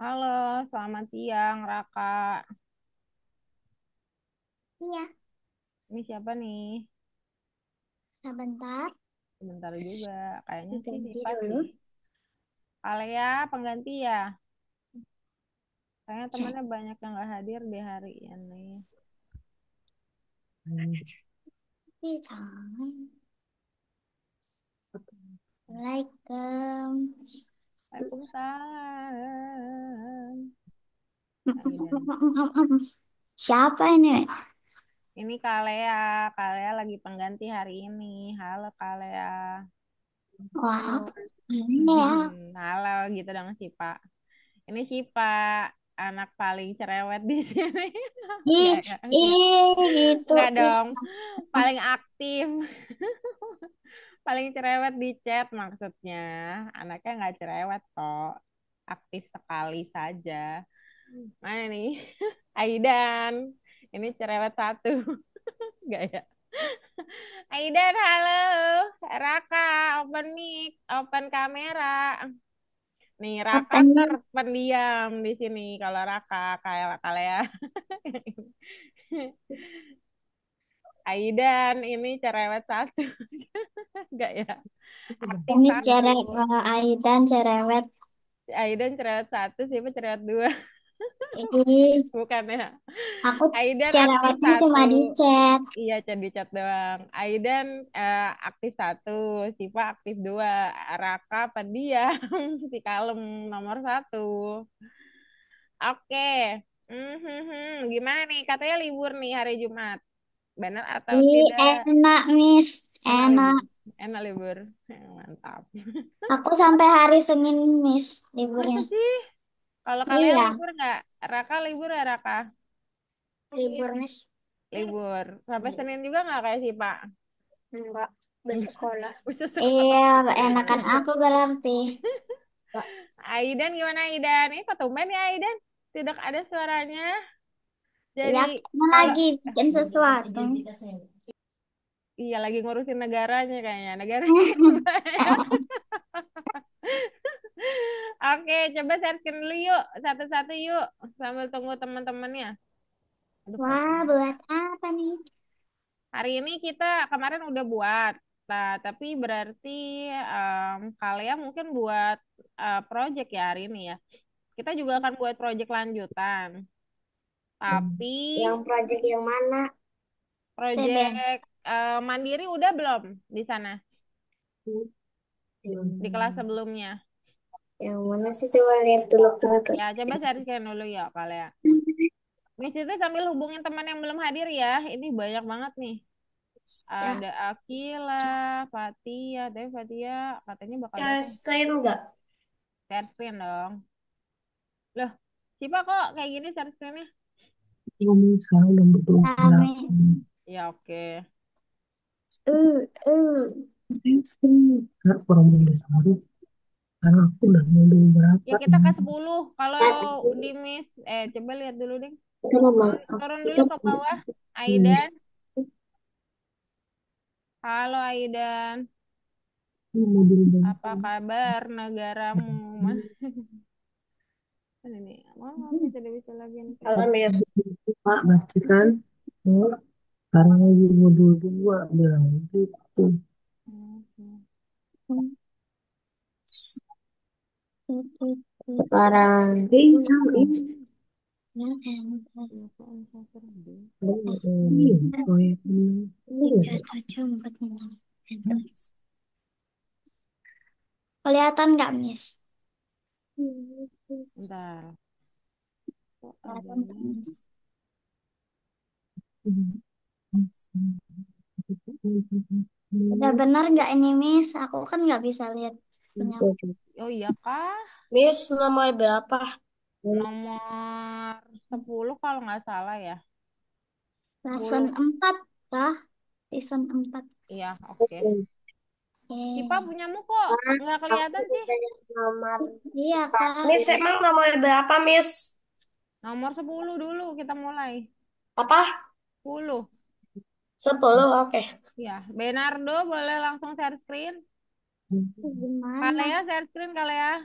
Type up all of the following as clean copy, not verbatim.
Halo, selamat siang, Raka. Iya, Ini siapa nih? sebentar. Sebentar juga. Kayaknya sih Ganti Sipa dulu. sih. Alea, pengganti ya. Kayaknya Cek. temennya banyak yang nggak hadir di hari ini. Ih, jangan. Assalamualaikum. Waalaikumsalam. Aidan. Siapa ini? Ini Kalea. Kalea lagi pengganti hari ini. Halo, Kalea. Wah, ini ya. Halo, gitu dong, Sipa. Ini Sipa, anak paling cerewet di sini. Ih, Enggak. gitu. Enggak Ih, dong. Paling aktif, paling cerewet di chat maksudnya. Anaknya nggak cerewet kok. Aktif sekali saja. Mana nih? Aidan. Ini cerewet satu. Enggak ya? Aidan, halo. Raka, open mic, open kamera. Nih, Raka apa nih? terpendiam di sini. Kalau Raka, kayak kalau ya. Aidan ini cerewet satu. Enggak ya? Aktif Ini satu. Aidan cerewet. Aidan cerewet satu, siapa cerewet dua? Ih, Bukan ya? aku Aidan aktif cerewetnya satu. cuma di chat. Iya, chat di chat doang. Aidan aktif satu, Siva aktif dua, Raka pendiam, si kalem nomor satu. Oke. Gimana nih? Katanya libur nih hari Jumat. Benar atau Ih, tidak? enak, Miss. Enak libur. Enak. Enak libur. Mantap. Aku sampai hari Senin, Miss, Masa liburnya. sih? Kalau kalian Iya, libur nggak? Raka libur ya, Raka? libur, Miss. Libur. Sampai Senin juga nggak kayak sih, Pak? Enggak, Enggak. besok sekolah. Khusus Iya, sekolah. enakan aku berarti. Aidan gimana Aidan? Ini kok tumben ya Aidan? Tidak ada suaranya. Iya, Jadi kita kalau lagi bikin sesuatu. iya lagi ngurusin negaranya kayaknya. Negaranya kan banyak. Oke, coba searching dulu yuk. Satu-satu yuk. Sambil tunggu teman-temannya. Aduh, Wah, kopinya. buat apa nih? Hari ini kita kemarin udah buat. Nah, tapi berarti kalian mungkin buat project ya hari ini ya. Kita juga akan buat project lanjutan. Tapi Yang proyek yang mana? project Beben. mandiri udah belum di sana di kelas Yang, sebelumnya? yang mana sih coba lihat dulu kenapa? Ya, coba sharing dulu ya kalian. Miss itu sambil hubungin teman yang belum hadir ya. Ini banyak banget nih. Ya, Ada Akila, Fatia, tapi Fatia katanya bakal ya datang. stream nggak? Share screen dong. Loh, Siapa kok kayak gini share screen-nya? Ini sekarang udah rame. Ya oke. Uh. Nggak kurang boleh sehari karena aku udah ngambil Ya berapa kita ke 10. Kalau di Miss, coba lihat dulu deh. kita memang Turun kita dulu ke bawah. Aidan. Halo Aidan. mobil Apa bensin. kabar negaramu? Mana ini? Oh, ini tidak bisa lagi Halo, chat. Miss. Pak, berarti kan oh, sekarang lagi modul dua bilang gitu. Mhm. Sekarang ini sama ini. Ya, kok bisa terhenti? Proyek ini. Kelihatan nggak, Miss? Bentar. Kok Kelihatan nggak, adanya? Miss? Udah benar nggak ini, Miss? Aku kan nggak bisa lihat punya. Oh iya kah? Miss, nomor berapa? Nomor 10 kalau nggak salah ya. Season 10. 4 lah. Season 4. Iya, oke. Sipa Eh, punyamu kok nggak aku kelihatan sih? udah nomor. Iya, Kak. Miss, emang nomor berapa, Miss? Nomor 10 dulu kita mulai. Apa? 10. 10, oke. Ya, Benardo boleh langsung share screen. Gimana? Kalea share screen Kalea.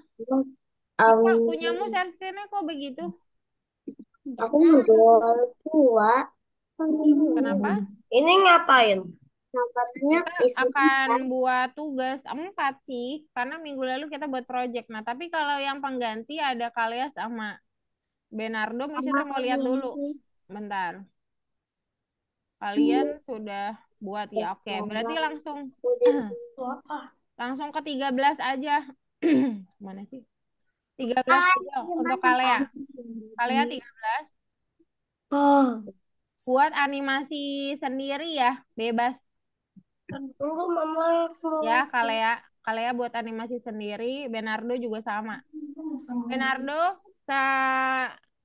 Siapa punyamu Um, share screen-nya kok begitu? aku modal tua. Kenapa? Ini ngapain? Gambarnya Kita isi akan tempat. buat tugas 4 sih, karena minggu lalu kita buat project. Nah, tapi kalau yang pengganti ada Kalia sama Benardo, Miss Sama Fitri mau lihat ini dulu. sih. Bentar, kalian sudah buat ya? Oke, berarti Gambar langsung udah apa? langsung ke 13 aja. Mana sih? 13 Ah, aja untuk gimana Kalea. kan? Kalea 13 Oh, buat animasi sendiri ya, bebas tunggu mama ya mau. Kalea. Kalea buat animasi sendiri, Benardo juga sama. Benardo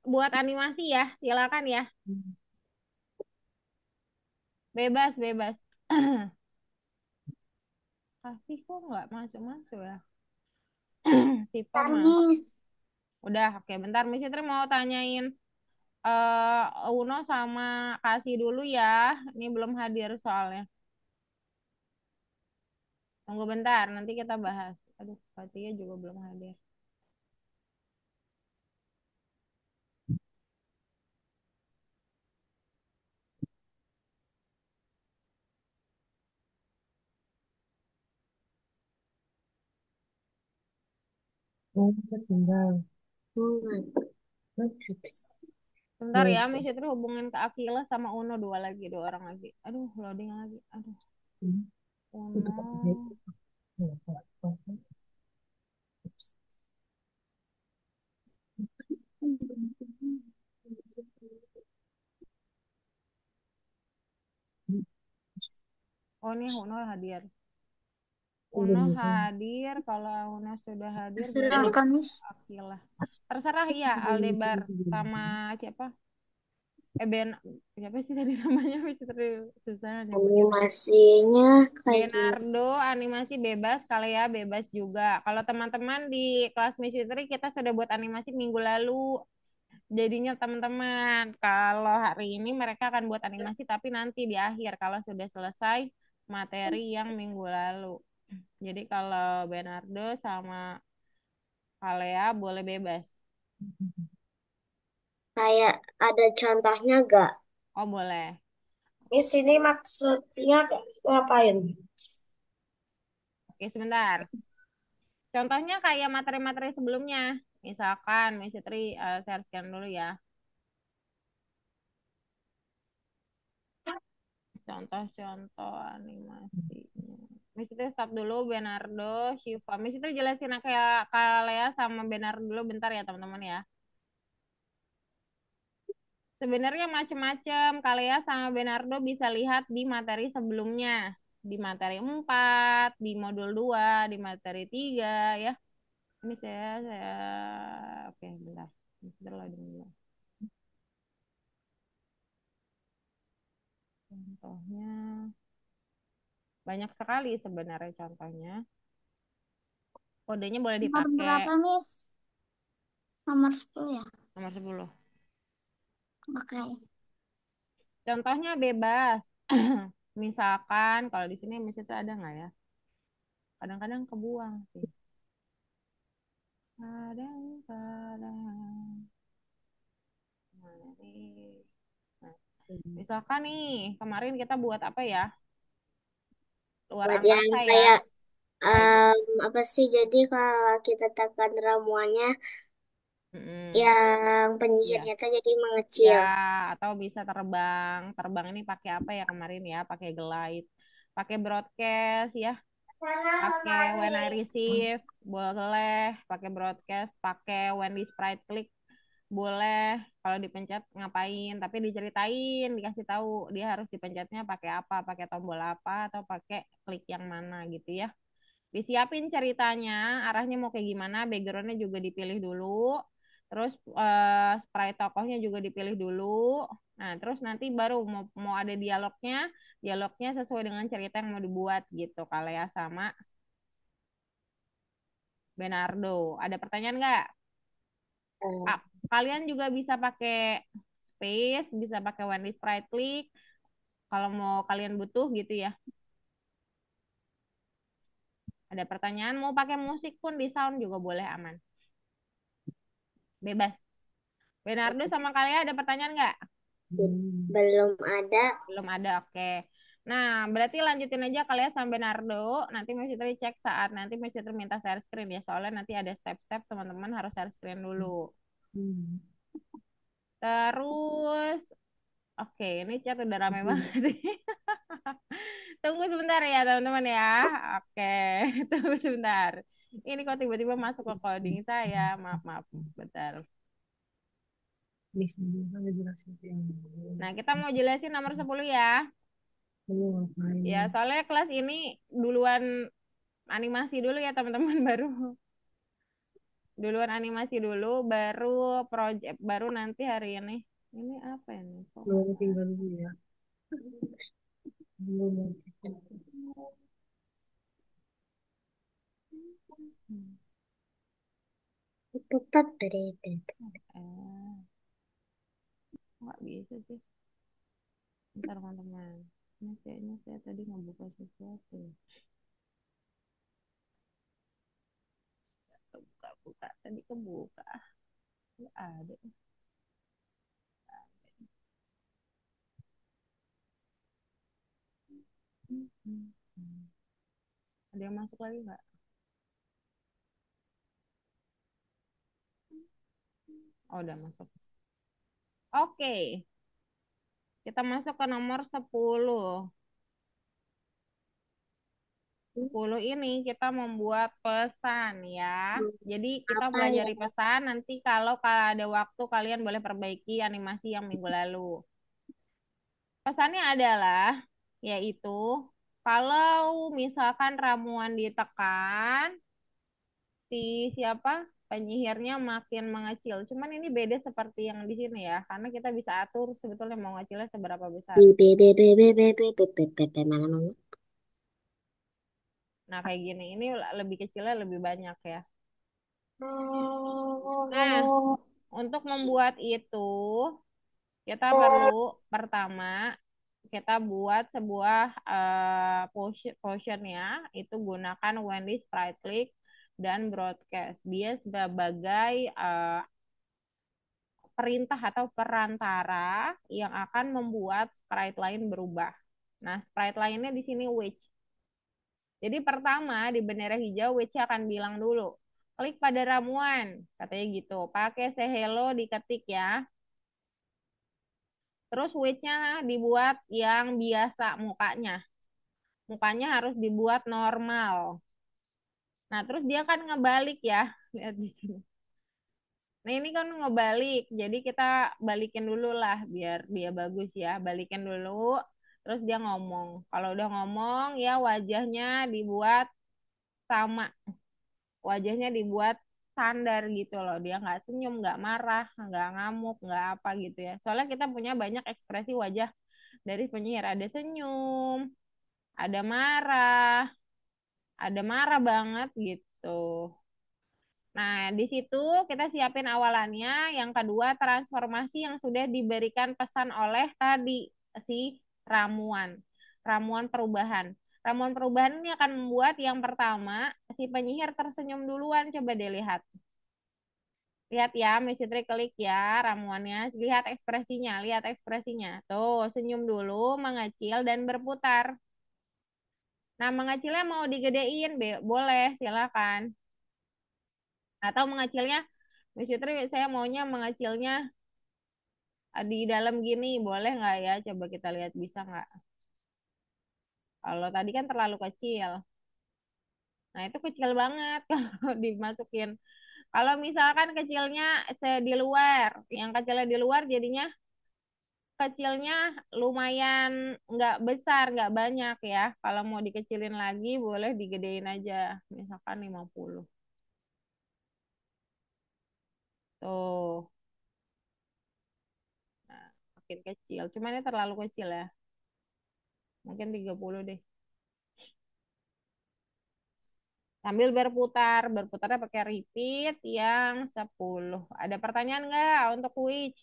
buat animasi ya, silakan ya. Bebas, bebas. Kasih kok nggak masuk-masuk ya. Sipa mah. Tamis. Udah, oke. Bentar, Miss Fitri mau tanyain Uno sama Kasih dulu ya. Ini belum hadir soalnya. Tunggu bentar, nanti kita bahas. Aduh, Fatia juga belum hadir. Oh, bisa tinggal. Hmm. Bentar ya, Yes. Miss Fitri hubungin ke Akila sama Uno dua lagi, dua orang lagi. Aduh, loading lagi. Aduh, Untuk apa sih? Uno. Oh, ini Uno hadir. Uno hadir, kalau Uno sudah hadir Terserah baru Kamis. Akila. Terserah ya, Aldebar sama siapa? Ben, siapa sih tadi namanya? Miss Fitri susah nyebutnya. Animasinya kayak gimana? Benardo animasi bebas, kali ya bebas juga. Kalau teman-teman di kelas Miss Fitri kita sudah buat animasi minggu lalu. Jadinya teman-teman, kalau hari ini mereka akan buat animasi tapi nanti di akhir kalau sudah selesai materi yang minggu lalu. Jadi kalau Benardo sama Kalea boleh bebas. Kayak ada contohnya gak? Oh boleh. Di sini maksudnya ngapain? Oke sebentar. Contohnya kayak materi-materi sebelumnya. Misalkan Miss Fitri share scan dulu ya. Contoh-contoh animasinya. Miss itu stop dulu Benardo, Shiva. Miss itu jelasin kayak Kalea sama Benardo dulu bentar ya teman-teman ya. Sebenarnya macam-macam. Kalea sama Benardo bisa lihat di materi sebelumnya. Di materi 4, di modul 2, di materi 3 ya. Ini saya oke bentar. Bentar loading dulu. Contohnya banyak sekali sebenarnya contohnya. Kodenya boleh Nomor dipakai berapa, Miss? Nomor 10 ya? nomor 10. Oke. Contohnya bebas. Misalkan kalau di sini misalnya itu ada nggak ya? Kadang-kadang kebuang sih. Kadang-kadang. Mana nih? Nah, misalkan nih, kemarin kita buat apa ya? Luar Buat yang angkasa ya. kayak Kayak gitu. apa sih? Jadi kalau kita tekan ramuannya, Mm-mm. yang Iya. penyihirnya tuh jadi Ya, mengecil. atau bisa terbang. Terbang ini pakai apa ya kemarin ya? Pakai glide. Pakai broadcast ya. Pakai when I receive. Boleh. Pakai broadcast. Pakai when di sprite click. Boleh kalau dipencet ngapain, tapi diceritain, dikasih tahu dia harus dipencetnya pakai apa, pakai tombol apa atau pakai klik yang mana gitu ya. Disiapin ceritanya, arahnya mau kayak gimana, backgroundnya juga dipilih dulu. Terus sprite tokohnya juga dipilih dulu. Nah, terus nanti baru mau ada dialognya, dialognya sesuai dengan cerita yang mau dibuat gitu. Kalea sama Benardo. Ada pertanyaan nggak? Eh, Kalian juga bisa pakai space, bisa pakai Wendy Sprite Click kalau mau kalian butuh gitu ya. Ada pertanyaan mau pakai musik pun di sound juga boleh aman. Bebas. Bernardo sama kalian ada pertanyaan nggak? Belum ada. Belum ada, oke. Nah, berarti lanjutin aja kalian sampai Nardo. Nanti Mas Fitri cek saat nanti Mas Fitri minta share screen ya. Soalnya nanti ada step-step teman-teman harus share screen dulu. Hmm. Terus, oke, ini chat udah rame Hmm. banget. Tunggu sebentar ya teman-teman ya. Oke, tunggu sebentar. Ini kok tiba-tiba masuk ke coding saya. Maaf, maaf. Bentar. Ini semua kan jelasin yang Nah, kita mau jelasin nomor 10 ya. kamu ngapain. Ya, soalnya kelas ini duluan animasi dulu ya teman-teman baru. Duluan animasi dulu, baru project, baru nanti hari ini. Ini apa ini? Kok nggak Mau ada? tinggal dulu ya. Mau Hmm. Putat dari Eh, nggak bisa sih. Bentar teman-teman. Ini kayaknya saya tadi ngebuka sesuatu. Buka. Tadi kebuka. Nggak ada. Hmm. Ada yang masuk lagi nggak? Oh, udah masuk. Oke, kita masuk ke nomor 10. 10 ini kita membuat pesan ya. Jadi kita apa ya? pelajari pesan, nanti kalau ada waktu kalian boleh perbaiki animasi yang minggu lalu. Pesannya adalah, yaitu kalau misalkan ramuan ditekan, si siapa penyihirnya makin mengecil. Cuman ini beda seperti yang di sini ya, karena kita bisa atur sebetulnya mau ngecilnya seberapa besar. Mana mana? Nah, kayak gini, ini lebih kecilnya lebih banyak ya. Nah, Oh, untuk membuat itu, kita perlu pertama kita buat sebuah potion ya, itu gunakan Wendy's Sprite Click dan Broadcast. Dia sebagai perintah atau perantara yang akan membuat sprite lain berubah. Nah, sprite lainnya di sini witch. Jadi pertama di bendera hijau witch akan bilang dulu, klik pada ramuan, katanya gitu. Pakai say hello diketik ya. Terus witch-nya dibuat yang biasa mukanya. Mukanya harus dibuat normal. Nah, terus dia kan ngebalik ya. Lihat di sini. Nah, ini kan ngebalik. Jadi kita balikin dulu lah biar dia bagus ya. Balikin dulu. Terus dia ngomong. Kalau udah ngomong ya wajahnya dibuat sama. Wajahnya dibuat standar gitu loh. Dia nggak senyum, nggak marah, nggak ngamuk, nggak apa gitu ya. Soalnya kita punya banyak ekspresi wajah dari penyihir. Ada marah banget gitu. Nah, di situ kita siapin awalannya. Yang kedua, transformasi yang sudah diberikan pesan oleh tadi si ramuan. Ramuan perubahan. Ramuan perubahan ini akan membuat yang pertama, si penyihir tersenyum duluan. Coba dilihat. Lihat ya, Miss Fitri klik ya ramuannya. Lihat ekspresinya, lihat ekspresinya. Tuh, senyum dulu, mengecil, dan berputar. Nah, mengecilnya mau digedein, boleh, silakan. Atau mengecilnya, Miss Fitri, saya maunya mengecilnya di dalam gini, boleh nggak ya? Coba kita lihat bisa nggak? Kalau tadi kan terlalu kecil. Nah, itu kecil banget kalau dimasukin. Kalau misalkan kecilnya di luar, yang kecilnya di luar jadinya kecilnya lumayan nggak besar, nggak banyak ya. Kalau mau dikecilin lagi, boleh digedein aja. Misalkan 50. Tuh, nah, makin kecil. Cuman ini terlalu kecil ya. Mungkin 30 deh. Sambil berputar, berputarnya pakai repeat yang 10. Ada pertanyaan nggak untuk Witch?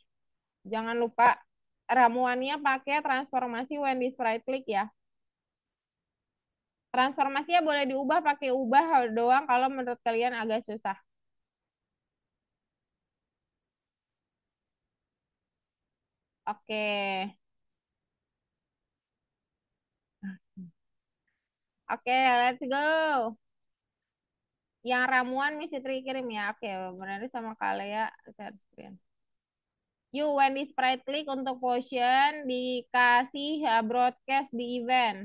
Jangan lupa ramuannya pakai transformasi Wendy Sprite Click ya. Transformasinya boleh diubah pakai ubah doang kalau menurut kalian agak susah. Oke. Oke, let's go. Yang ramuan misi Tri kirim ya. Oke, berarti sama Kalea share screen. You when di sprite click untuk potion dikasih broadcast di event.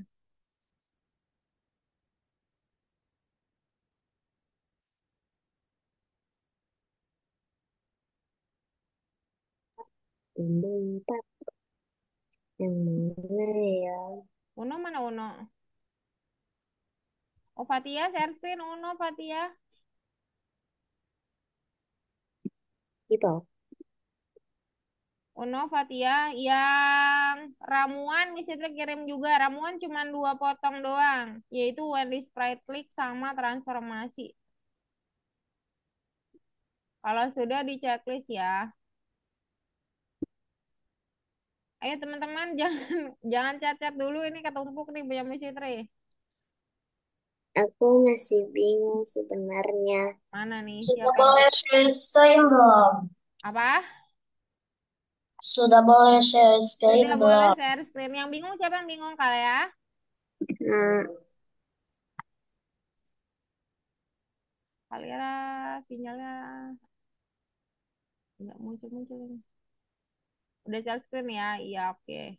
Bentar, yang mana ya? Uno mana Uno? Oh Fatia share screen Uno Fatia. Gitu. Uno Fatia yang ramuan misi Tri kirim juga. Ramuan cuma 2 potong doang. Yaitu when di sprite click sama transformasi. Kalau sudah di checklist ya. Ayo teman-teman jangan cat-cat dulu ini ketumpuk nih punya misi Tri. Aku masih bingung sebenarnya. Mana nih? Sudah Siapa yang boleh share screen belum? apa? Sudah boleh share screen Sudah boleh belum? share screen. Yang bingung siapa yang bingung kali ya? Nah, Kalian sinyalnya nggak muncul-muncul ini. Udah share screen ya? Iya oke.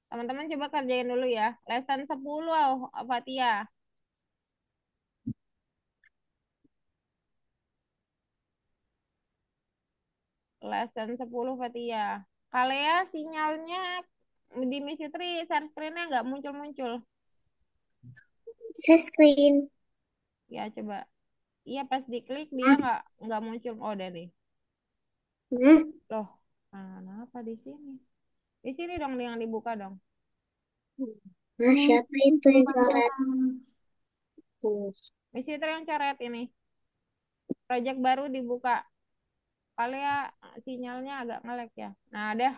Teman-teman coba kerjain dulu ya. Lesson 10 Fatia. Lesson 10 Fatia. Kalea sinyalnya di Miss Tri share screen-nya nggak muncul-muncul. saya screen. Ya coba. Iya pas diklik dia nggak muncul. Oh udah nih. Nah, Loh, kenapa di sini? Di sini dong yang dibuka dong. nah, siapa itu yang coret? Tuh. Miss Tri yang coret ini. Project baru dibuka. Kalian sinyalnya agak ngelek ya. Nah, ada.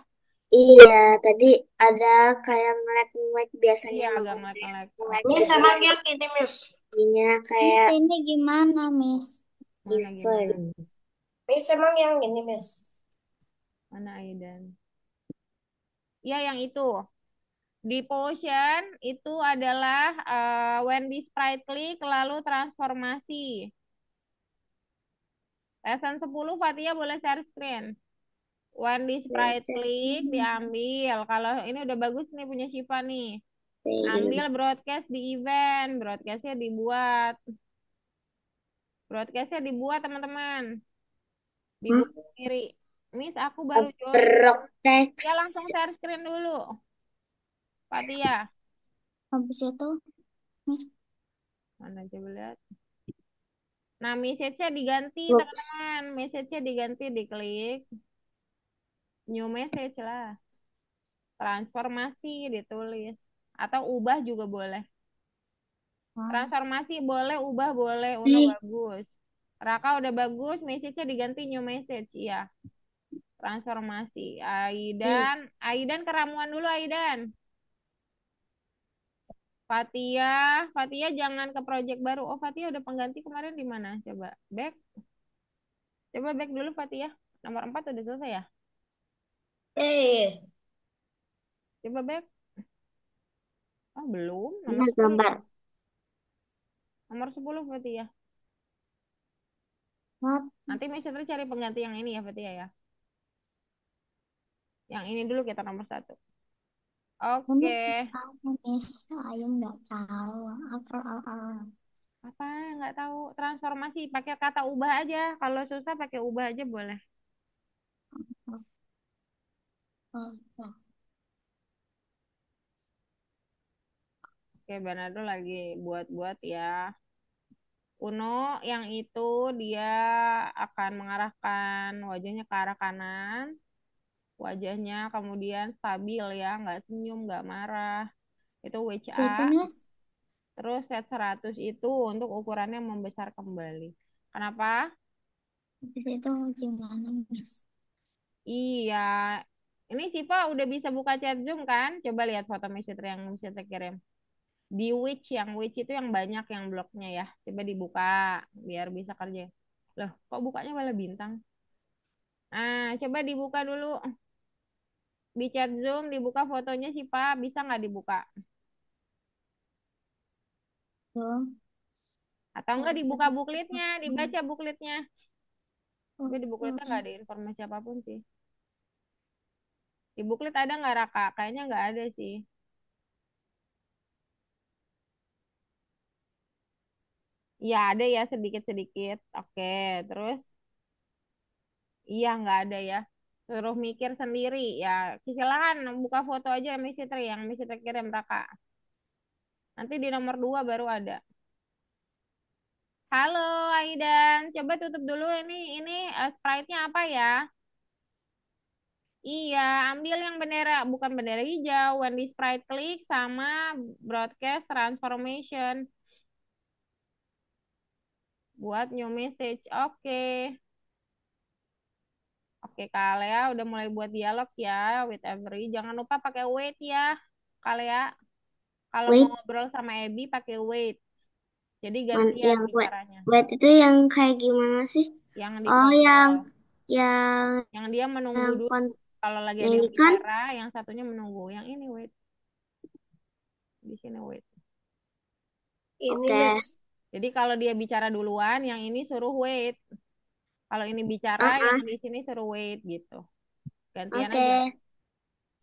Iya, tadi ada kayak ngelek-ngelek biasanya Iya, agak emang kayak ngelek-ngelek. ngelek Oke. Miss, jadi emang yang ini, Miss. jadinya Miss, kayak ini gimana, Miss? Mana gimana? event. Miss, emang yang ini, Miss. Mana Aidan? Iya, yang itu. Di potion itu adalah when di sprite click lalu transformasi. Lesson 10 Fatia boleh share screen. When di sprite click diambil. Kalau ini udah bagus nih punya Shiva nih. Ambil broadcast di event. Broadcastnya dibuat. Broadcastnya dibuat teman-teman. Hah? Dibuat sendiri. Miss, aku baru join. Overrock Ya langsung text. share screen dulu. Fatia. Habis itu, Miss, Mana coba lihat. Nah, message-nya diganti, Oops. teman-teman. Message-nya diganti, diklik. New message lah. Transformasi ditulis. Atau ubah juga boleh. Transformasi boleh, ubah boleh. Uno bagus. Raka udah bagus, message-nya diganti new message. Iya. Transformasi. Aidan. Aidan keramuan dulu, Aidan. Fatia, Fatia jangan ke project baru. Oh, Fatia udah pengganti kemarin di mana? Coba back. Coba back dulu Fatia. Nomor 4 udah selesai ya? Eh, Coba back. Oh, belum. Nomor Nah, 10 gambar. dong. Nomor 10 Fatia. what? Nanti Mister cari pengganti yang ini ya Fatia ya. Yang ini dulu kita nomor 1. Ini Oke. tahu, Miss. Ayo nggak tahu. Apa? Apa? Nggak tahu. Transformasi. Pakai kata ubah aja. Kalau susah pakai ubah aja boleh. Oke, Bernardo lagi buat-buat ya. Uno yang itu dia akan mengarahkan wajahnya ke arah kanan. Wajahnya kemudian stabil ya, nggak senyum, nggak marah. Itu which Itu, A. Miss. Terus set 100 itu untuk ukurannya membesar kembali. Kenapa? Habis itu gimana, Miss? Iya. Ini Siva udah bisa buka chat Zoom kan? Coba lihat foto messenger yang messenger kirim. Di which yang which itu yang banyak yang bloknya ya. Coba dibuka biar bisa kerja. Loh, kok bukanya malah bintang? Nah, coba dibuka dulu. Di chat Zoom dibuka fotonya Sipa, bisa nggak dibuka? Oh, Atau enggak dibuka buklitnya, dibaca buklitnya. Tapi di buklitnya nggak oke. ada informasi apapun sih. Di buklit ada nggak Raka? Kayaknya nggak ada sih. Iya ada ya sedikit-sedikit. Oke, terus iya nggak ada ya. Suruh mikir sendiri ya. Silakan buka foto aja yang Missy Tri kirim Raka. Nanti di nomor 2 baru ada. Halo Aidan, coba tutup dulu ini sprite-nya apa ya? Iya, ambil yang bendera, bukan bendera hijau. When di sprite klik sama broadcast transformation. Buat new message. Oke. Oke, Kak Lea udah mulai buat dialog ya with Every. Jangan lupa pakai wait ya, Kak Lea. Kalau mau Wait, ngobrol sama Ebi pakai wait. Jadi gantian yang bicaranya. wait itu yang kayak gimana sih? Yang Oh, dikontrol. yang Yang dia menunggu yang dulu. kon Kalau lagi yang ada yang ini kan? bicara, yang satunya menunggu. Yang ini wait. Di sini wait. Ini, Oke, Miss. Jadi kalau dia bicara duluan, yang ini suruh wait. Kalau ini bicara, yang ah, di sini suruh wait gitu. Gantian oke, aja.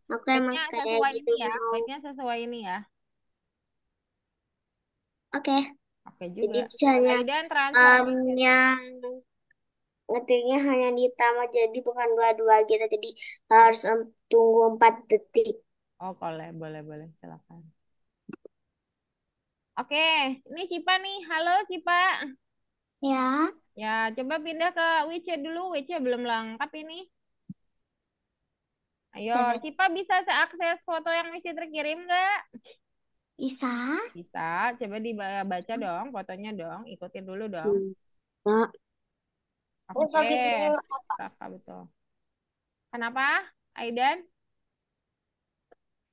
aku emang Waitnya kayak sesuai gitu ini ya. mau. Waitnya sesuai ini ya. Oke, Oke jadi juga. bisa hanya Aidan em, transformation. yang ngetiknya hanya ditambah jadi bukan dua-dua gitu. Jadi harus tunggu 4 detik. Oh, boleh, boleh, boleh. Silakan. Oke, ini Cipa nih. Halo Cipa. Ya, Ya, coba pindah ke WeChat dulu. WeChat belum lengkap ini. Ayo, sudah Cipa bisa seakses foto yang Missy terkirim nggak? bisa. Bisa. Coba dibaca dong fotonya dong. Ikutin dulu dong. Nah, Ini Oke, habis ini kakak betul. Kenapa, Aidan?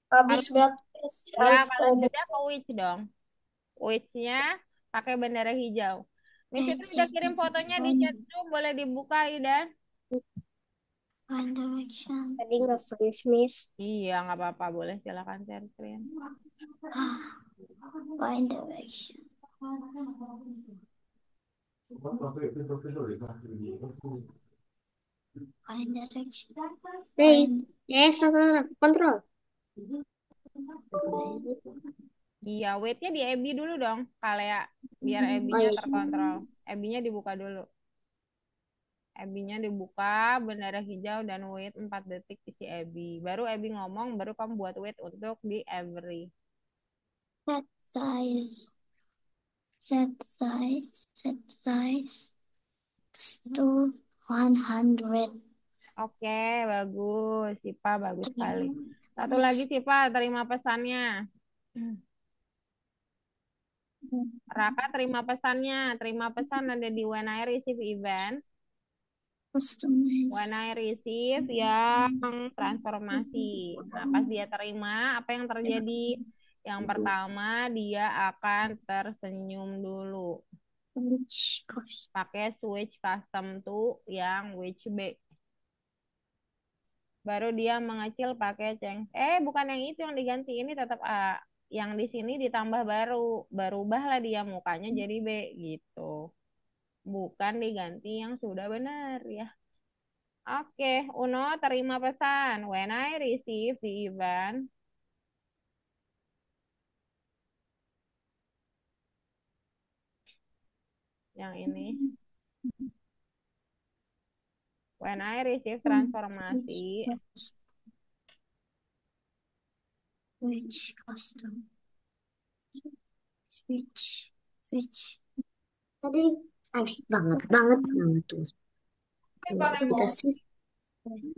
habis Kalau breakfast ya, harus kalau pindah ke Witch dong. Witch-nya pakai bendera hijau. Miss itu udah kirim fotonya di chat tuh, boleh dibuka, Aidan? One Direction. tadi nggak freeze, Miss. Iya, nggak apa-apa. Boleh, silakan share screen. One Direction. One Direction. Hey, One. saudara, kontrol. Iya, wait-nya di Ebi dulu dong, Kalea. Biar Oh Ebinya iya, terkontrol. Ebinya dibuka dulu. Ebinya dibuka, bendera hijau dan wait 4 detik isi Ebi. Baru Ebi ngomong, baru kamu buat wait untuk di Every. Set size. Set size. Set size. To 100. Oke, bagus. Sipa, bagus sekali. Satu lagi Sipa, terima pesannya. Raka terima pesannya. Terima pesan ada di When I Receive Event. When Customize. I receive yang transformasi. Nah, pas dia terima, apa yang terjadi? Yang pertama, dia akan tersenyum dulu. Which cost? Pakai switch custom to yang which B. Baru dia mengecil pakai ceng. Bukan yang itu yang diganti. Ini tetap A. Yang di sini ditambah baru. Berubahlah dia mukanya jadi B gitu. Bukan diganti yang sudah benar ya. Oke, Uno terima pesan. When I receive the event, yang ini. When I receive transformasi, Which custom? Switch. tadi aneh banget tuh. Coba kita sih.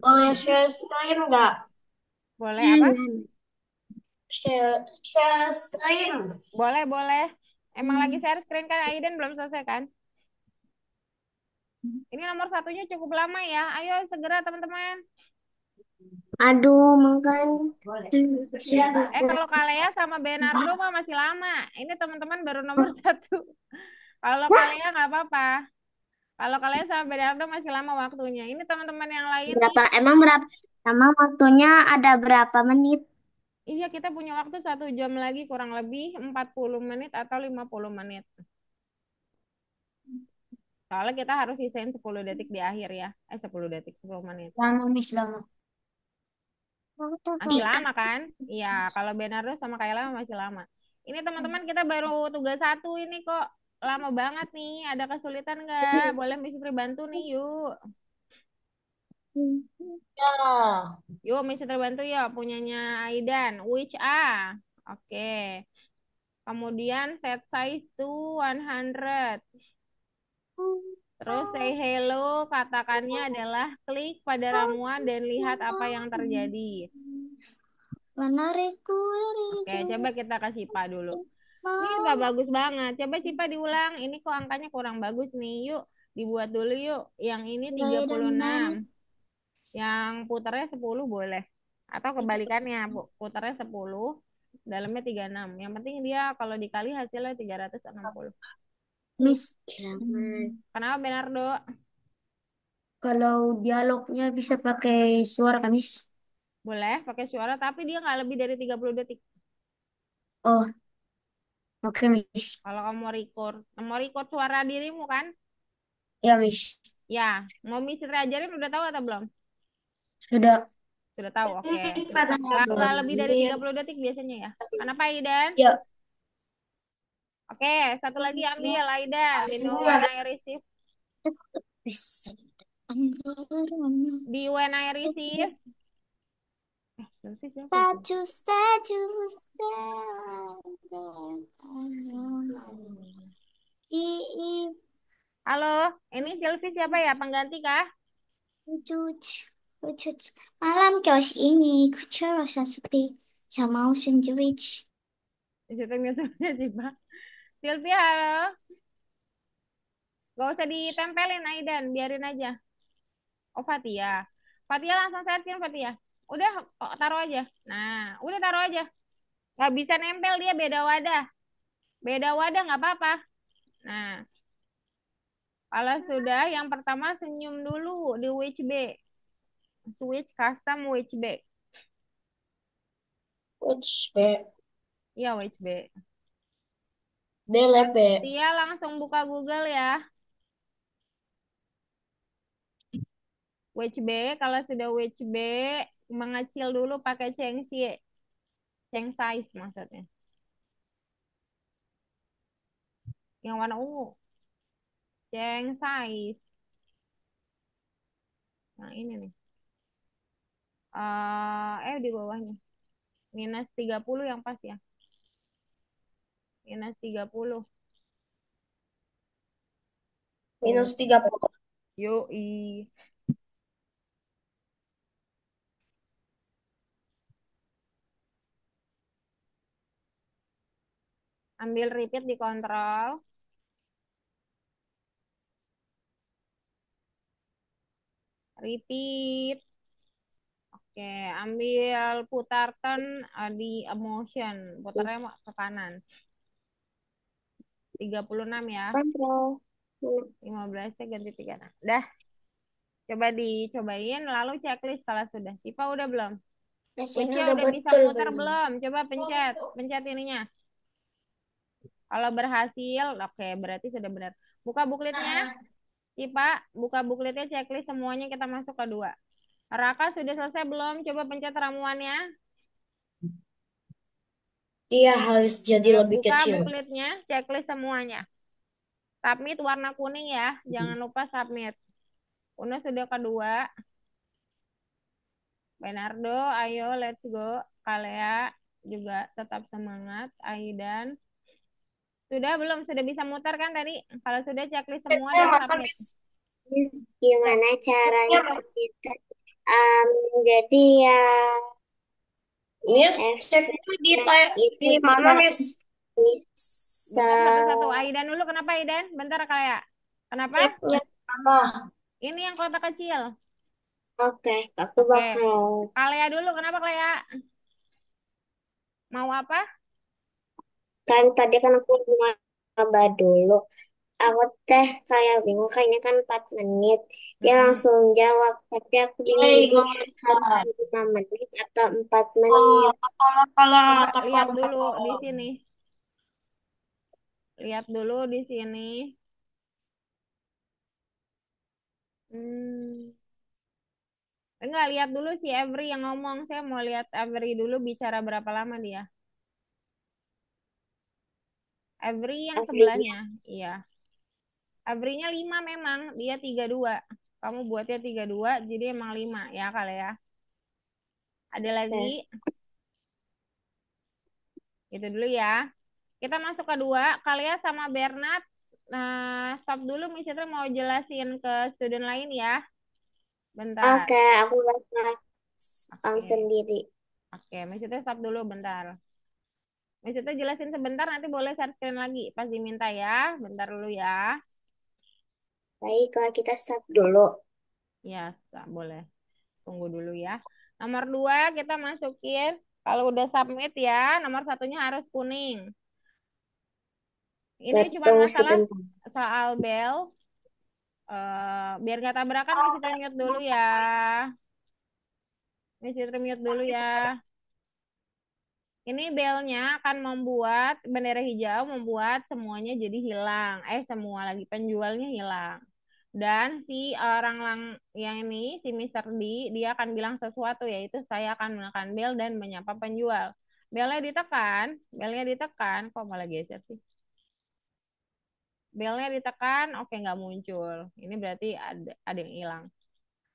boleh share screen nggak? boleh apa? Share screen. Boleh, boleh. Emang lagi share screen kan Aiden belum selesai kan? Ini nomor satunya cukup lama ya. Ayo segera teman-teman. Aduh, makan. Kalau Kalea sama Benardo mah masih lama. Ini teman-teman baru nomor satu. Kalau Kalea nggak apa-apa. Kalau kalian sama Bernardo masih lama waktunya. Ini teman-teman yang lain nih. Berapa sama waktunya ada berapa menit? Iya, kita punya waktu 1 jam lagi kurang lebih 40 menit atau 50 menit. Soalnya kita harus sisain 10 detik di akhir ya. 10 detik, 10 menit. Lama, Miss, lama. Masih lama kan? Iya, kalau Bernardo sama Kayla masih lama. Ini teman-teman kita baru tugas 1 ini kok. Lama banget nih. Ada kesulitan nggak? Boleh Miss Tri bantu nih, yuk. Ya. Yuk, Miss Tri bantu ya. Punyanya Aidan. Which A? Oke. Kemudian set size to 100. Terus say hello, katakannya adalah klik pada ramuan dan lihat apa yang terjadi. Menarikku dari Oke, jauh coba kita kasih Cipa dulu. Ini mau nggak bagus banget. Coba Cipa diulang. Ini kok angkanya kurang bagus nih. Yuk, dibuat dulu yuk. Yang ini mulai dan 36. menarik Yang putarnya 10 boleh. Atau kebalikannya, putarnya 10, dalamnya 36. Yang penting dia kalau dikali hasilnya 360. Miss, Jangan. Kenapa Bernardo? kalau dialognya bisa pakai suara kan, Miss? Boleh pakai suara, tapi dia nggak lebih dari 30 detik. Oh, oke, Miss. Kalau kamu mau record suara dirimu kan? Ya, Miss. Ya, mau Miss Sri ajarin udah tahu atau belum? Sudah. Sudah tahu, oke. Pada Nggak lebih dari menit. 30 detik biasanya ya. Kenapa Aidan? Ya, Oke, satu lagi ambil Aidan. Di hasilnya when ada. I receive. bisa berwarna Di when I receive. Selfie siapa itu? status status i Halo, ini Sylvie siapa ya? Pengganti kah? wujud wujud malam kios ini ku rasa sepi sama sendiri. Syutingnya sudah sih, Pak. Sylvia, halo. Gak usah ditempelin Aidan, biarin aja. Oh, Fatia. Fatia langsung searching, Fatia. Udah, oh, taruh aja. Nah, udah taruh aja. Nggak bisa nempel dia, beda wadah. Beda wadah nggak apa-apa. Nah, kalau sudah, yang pertama senyum dulu di which B. Switch custom which B. Which B? Iya, which B. B. Tia langsung buka Google ya. Which B, kalau sudah which B, mengecil dulu pakai Chengxie. Cheng size maksudnya. Yang warna ungu. Cheng size. Nah, ini nih. Di bawahnya. -30 yang pas ya. -30. Minus 30. Yoi. Ambil repeat dikontrol. Repeat. Oke, ambil putar turn di emotion. Putarnya ke kanan. 36 ya. Kontrol. 15-nya ganti 36. Dah, coba dicobain lalu checklist kalau sudah. Sipa udah belum? Di sini Ucia udah udah bisa betul muter belum? belum? Coba pencet. Pencet ininya. Kalau berhasil, oke, berarti sudah benar. Buka bookletnya. Sipa, buka bookletnya checklist semuanya kita masuk ke 2. Raka sudah selesai belum? Coba pencet ramuannya. Dia harus jadi lebih Buka kecil. bookletnya, checklist semuanya. Submit warna kuning ya. Jangan lupa submit. Una sudah kedua. Bernardo, ayo let's go. Kalea juga tetap semangat. Aidan. Sudah belum? Sudah bisa muter kan tadi? Kalau sudah checklist semua dan Makan, submit. Miss. Miss, gimana Ya, caranya Mak. kita jadi ya Miss, ceknya itu di mana, Miss? bisa Bentar satu-satu. Aidan dulu. Kenapa Aidan? Bentar Kalea. Kenapa? Ceknya di mana? Ini yang kotak kecil. oke, aku Oke. bakal Kalea dulu. Kenapa Kalea? Mau apa? kan tadi kan aku nyoba dulu Aku teh kayak bingung, kayaknya kan 4 menit. Dia Mm-mm. langsung jawab, tapi aku bingung Hei, jadi harus Muhammad. 5 menit atau 4 Oh, menit. kalau Coba lihat telepon dulu di telepon. sini. Lihat dulu di sini. Hmm. Enggak, lihat dulu si Every yang ngomong. Saya mau lihat Every dulu bicara berapa lama dia. Every yang Afrinya. sebelahnya. Iya. Every-nya 5 memang. Dia 32. Kamu buatnya 32, jadi emang 5 ya kali ya. Ada lagi. Oke. Itu dulu ya. Kita masuk ke dua. Kalian sama Bernard. Nah, stop dulu. Miss Citra mau jelasin ke student lain ya. Bentar. Oke, aku baca Oke. sendiri. Oke, Miss Citra stop dulu bentar. Miss Citra jelasin sebentar, nanti boleh share screen lagi. Pas diminta ya. Bentar dulu ya. Baiklah, kita start dulu. Ya, boleh. Tunggu dulu ya. Nomor 2 kita masukin. Kalau udah submit ya, nomor satunya harus kuning. Ini cuma Tunggu masalah sebentar. soal bel. Biar nggak tabrakan, Miss Citra mute dulu ya. Miss Citra mute dulu ya. Ini belnya akan membuat bendera hijau, membuat semuanya jadi hilang. Semua lagi penjualnya hilang. Dan si orang yang ini, si Mister D, dia akan bilang sesuatu, yaitu saya akan menekan bel dan menyapa penjual. Belnya ditekan, kok malah geser sih? Belnya ditekan, oke nggak muncul. Ini berarti ada yang hilang.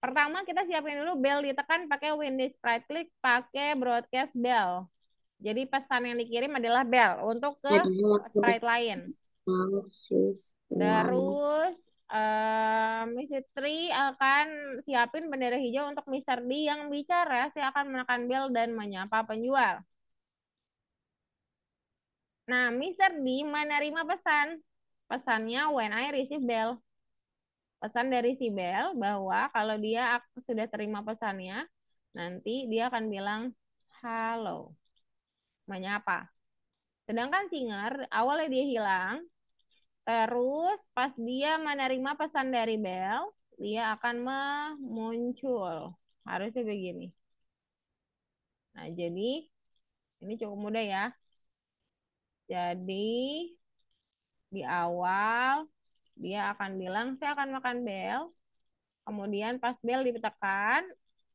Pertama kita siapin dulu bel ditekan pakai Windows right click, pakai broadcast bell. Jadi pesan yang dikirim adalah bell untuk ke Adalah sprite lain. mahasiswa. Terus Miss Tri akan siapin bendera hijau untuk Mister D yang bicara. Saya akan menekan bel dan menyapa penjual. Nah, Mister D menerima pesan. Pesannya when I receive bell. Pesan dari si bell bahwa kalau dia sudah terima pesannya, nanti dia akan bilang halo, menyapa. Sedangkan Singer awalnya dia hilang, terus pas dia menerima pesan dari Bell, dia akan muncul. Harusnya begini. Nah, jadi ini cukup mudah ya. Jadi di awal dia akan bilang saya akan makan Bell. Kemudian pas Bell ditekan,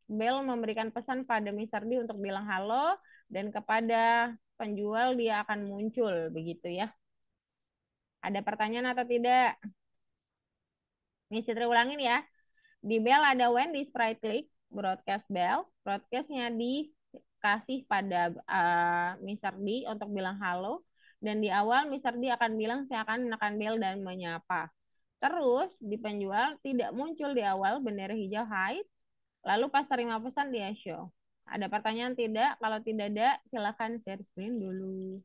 Bell memberikan pesan pada Mr. D untuk bilang halo dan kepada penjual dia akan muncul begitu ya. Ada pertanyaan atau tidak? Nih, Citra ulangin ya. Di bell ada when di sprite click, broadcast bell. Broadcastnya dikasih pada Mr. D untuk bilang halo. Dan di awal Mr. D akan bilang saya akan menekan bell dan menyapa. Terus di penjual tidak muncul di awal bendera hijau hide. Lalu pas terima pesan dia show. Ada pertanyaan tidak? Kalau tidak ada, silahkan share screen dulu.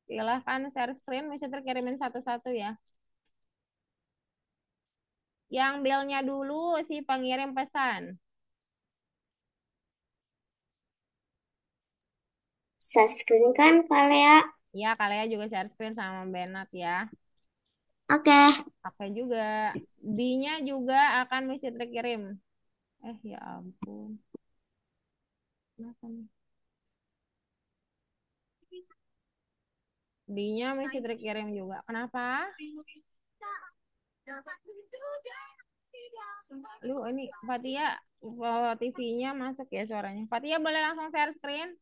Silahkan share screen, bisa terkirimin satu-satu ya. Yang bellnya dulu si pengirim pesan. Saya screen kan, Kalea? Ya, kalian juga share screen sama Bernard ya. Oke. Pakai juga. D-nya juga akan mesti terkirim. Ya ampun. Kenapa nih? D-nya mesti terkirim juga. Kenapa? Lu ini Fatia TV-nya masuk ya suaranya. Fatia boleh langsung share screen?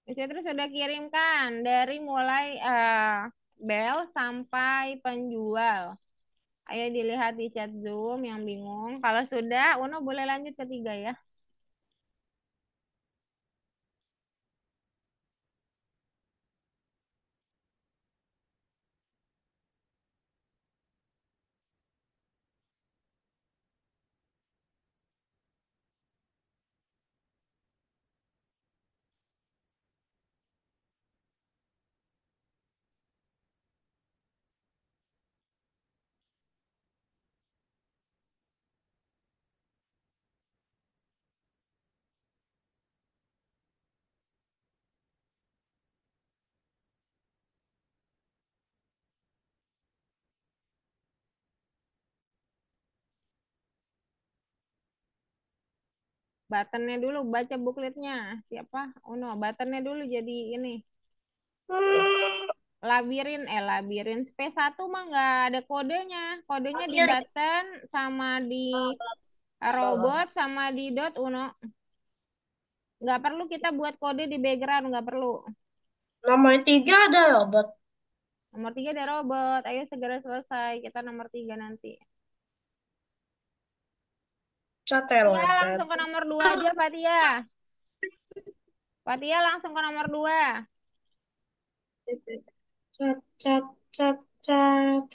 Bisa terus sudah kirimkan dari mulai bel sampai penjual. Ayo dilihat di chat Zoom yang bingung. Kalau sudah, Uno boleh lanjut ketiga ya. Buttonnya dulu, baca bookletnya. Siapa? Uno, buttonnya dulu jadi ini. Labirin P1 mah nggak ada kodenya. Kodenya di button sama di robot sama di dot Uno. Nggak perlu kita buat kode di background, nggak perlu. Nomor 3 ada robot. Nomor 3 ada robot. Ayo segera selesai. Kita nomor 3 nanti. Fatia Cateletet. langsung ke nomor 2 aja, Fatia. Fatia langsung ke nomor 2. Cat, cat, cat, cat.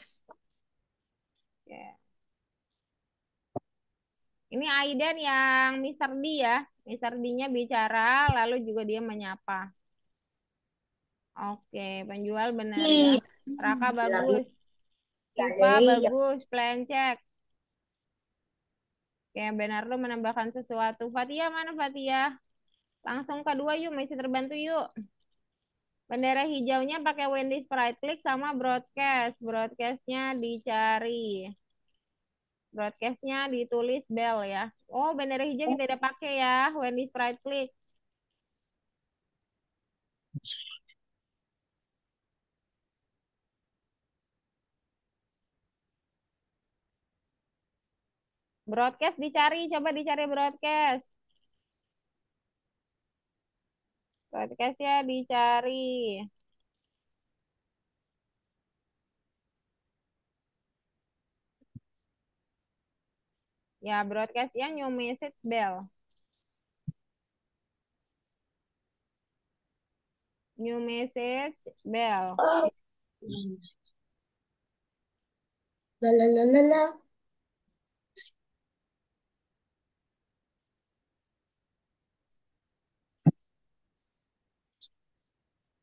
Ya. Ini Aidan yang Mister D ya. Mister D-nya bicara, lalu juga dia menyapa. Oke, penjual benar ya. Ih, Raka lagi bagus. Iva dari bagus. Plan check. Oke, Bernardo menambahkan sesuatu. Fatia mana Fatia? Langsung kedua yuk, masih terbantu yuk. Bendera hijaunya pakai Wendy's right click sama broadcast. Broadcastnya dicari. Broadcastnya ditulis bell ya. Oh, bendera hijau kita udah pakai ya. Wendy's right click. Broadcast dicari, coba dicari broadcast. Broadcastnya dicari. Ya, broadcastnya new message bell. New message bell. la la la la la.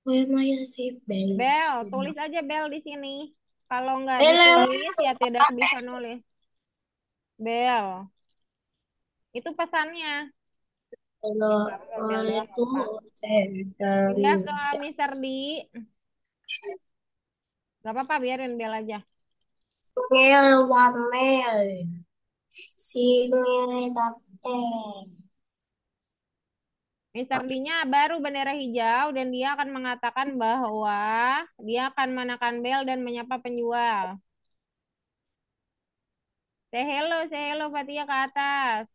Where my safe bells? Bell, tulis aja bell di sini. Kalau nggak Hello. ditulis ya tidak bisa nulis. Bell. Itu pesannya. Kalau Ya, nggak apa-apa, bell doang nggak itu apa. saya dari Pindah ke Mister D. Nggak apa-apa, biarin bell aja. mail one mail si mail dapet. Mister D-nya baru bendera hijau dan dia akan mengatakan bahwa dia akan menekan bel dan menyapa penjual. Say hello Fatia ke atas.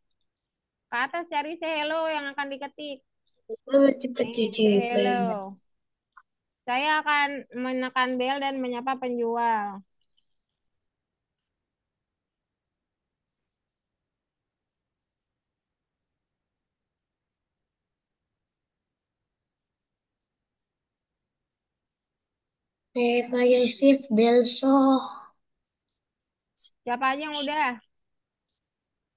Ke atas cari say hello yang akan diketik. Cepet Nih, cici say hello. Saya akan menekan bel dan menyapa penjual. saya safe besok. Siapa aja yang udah?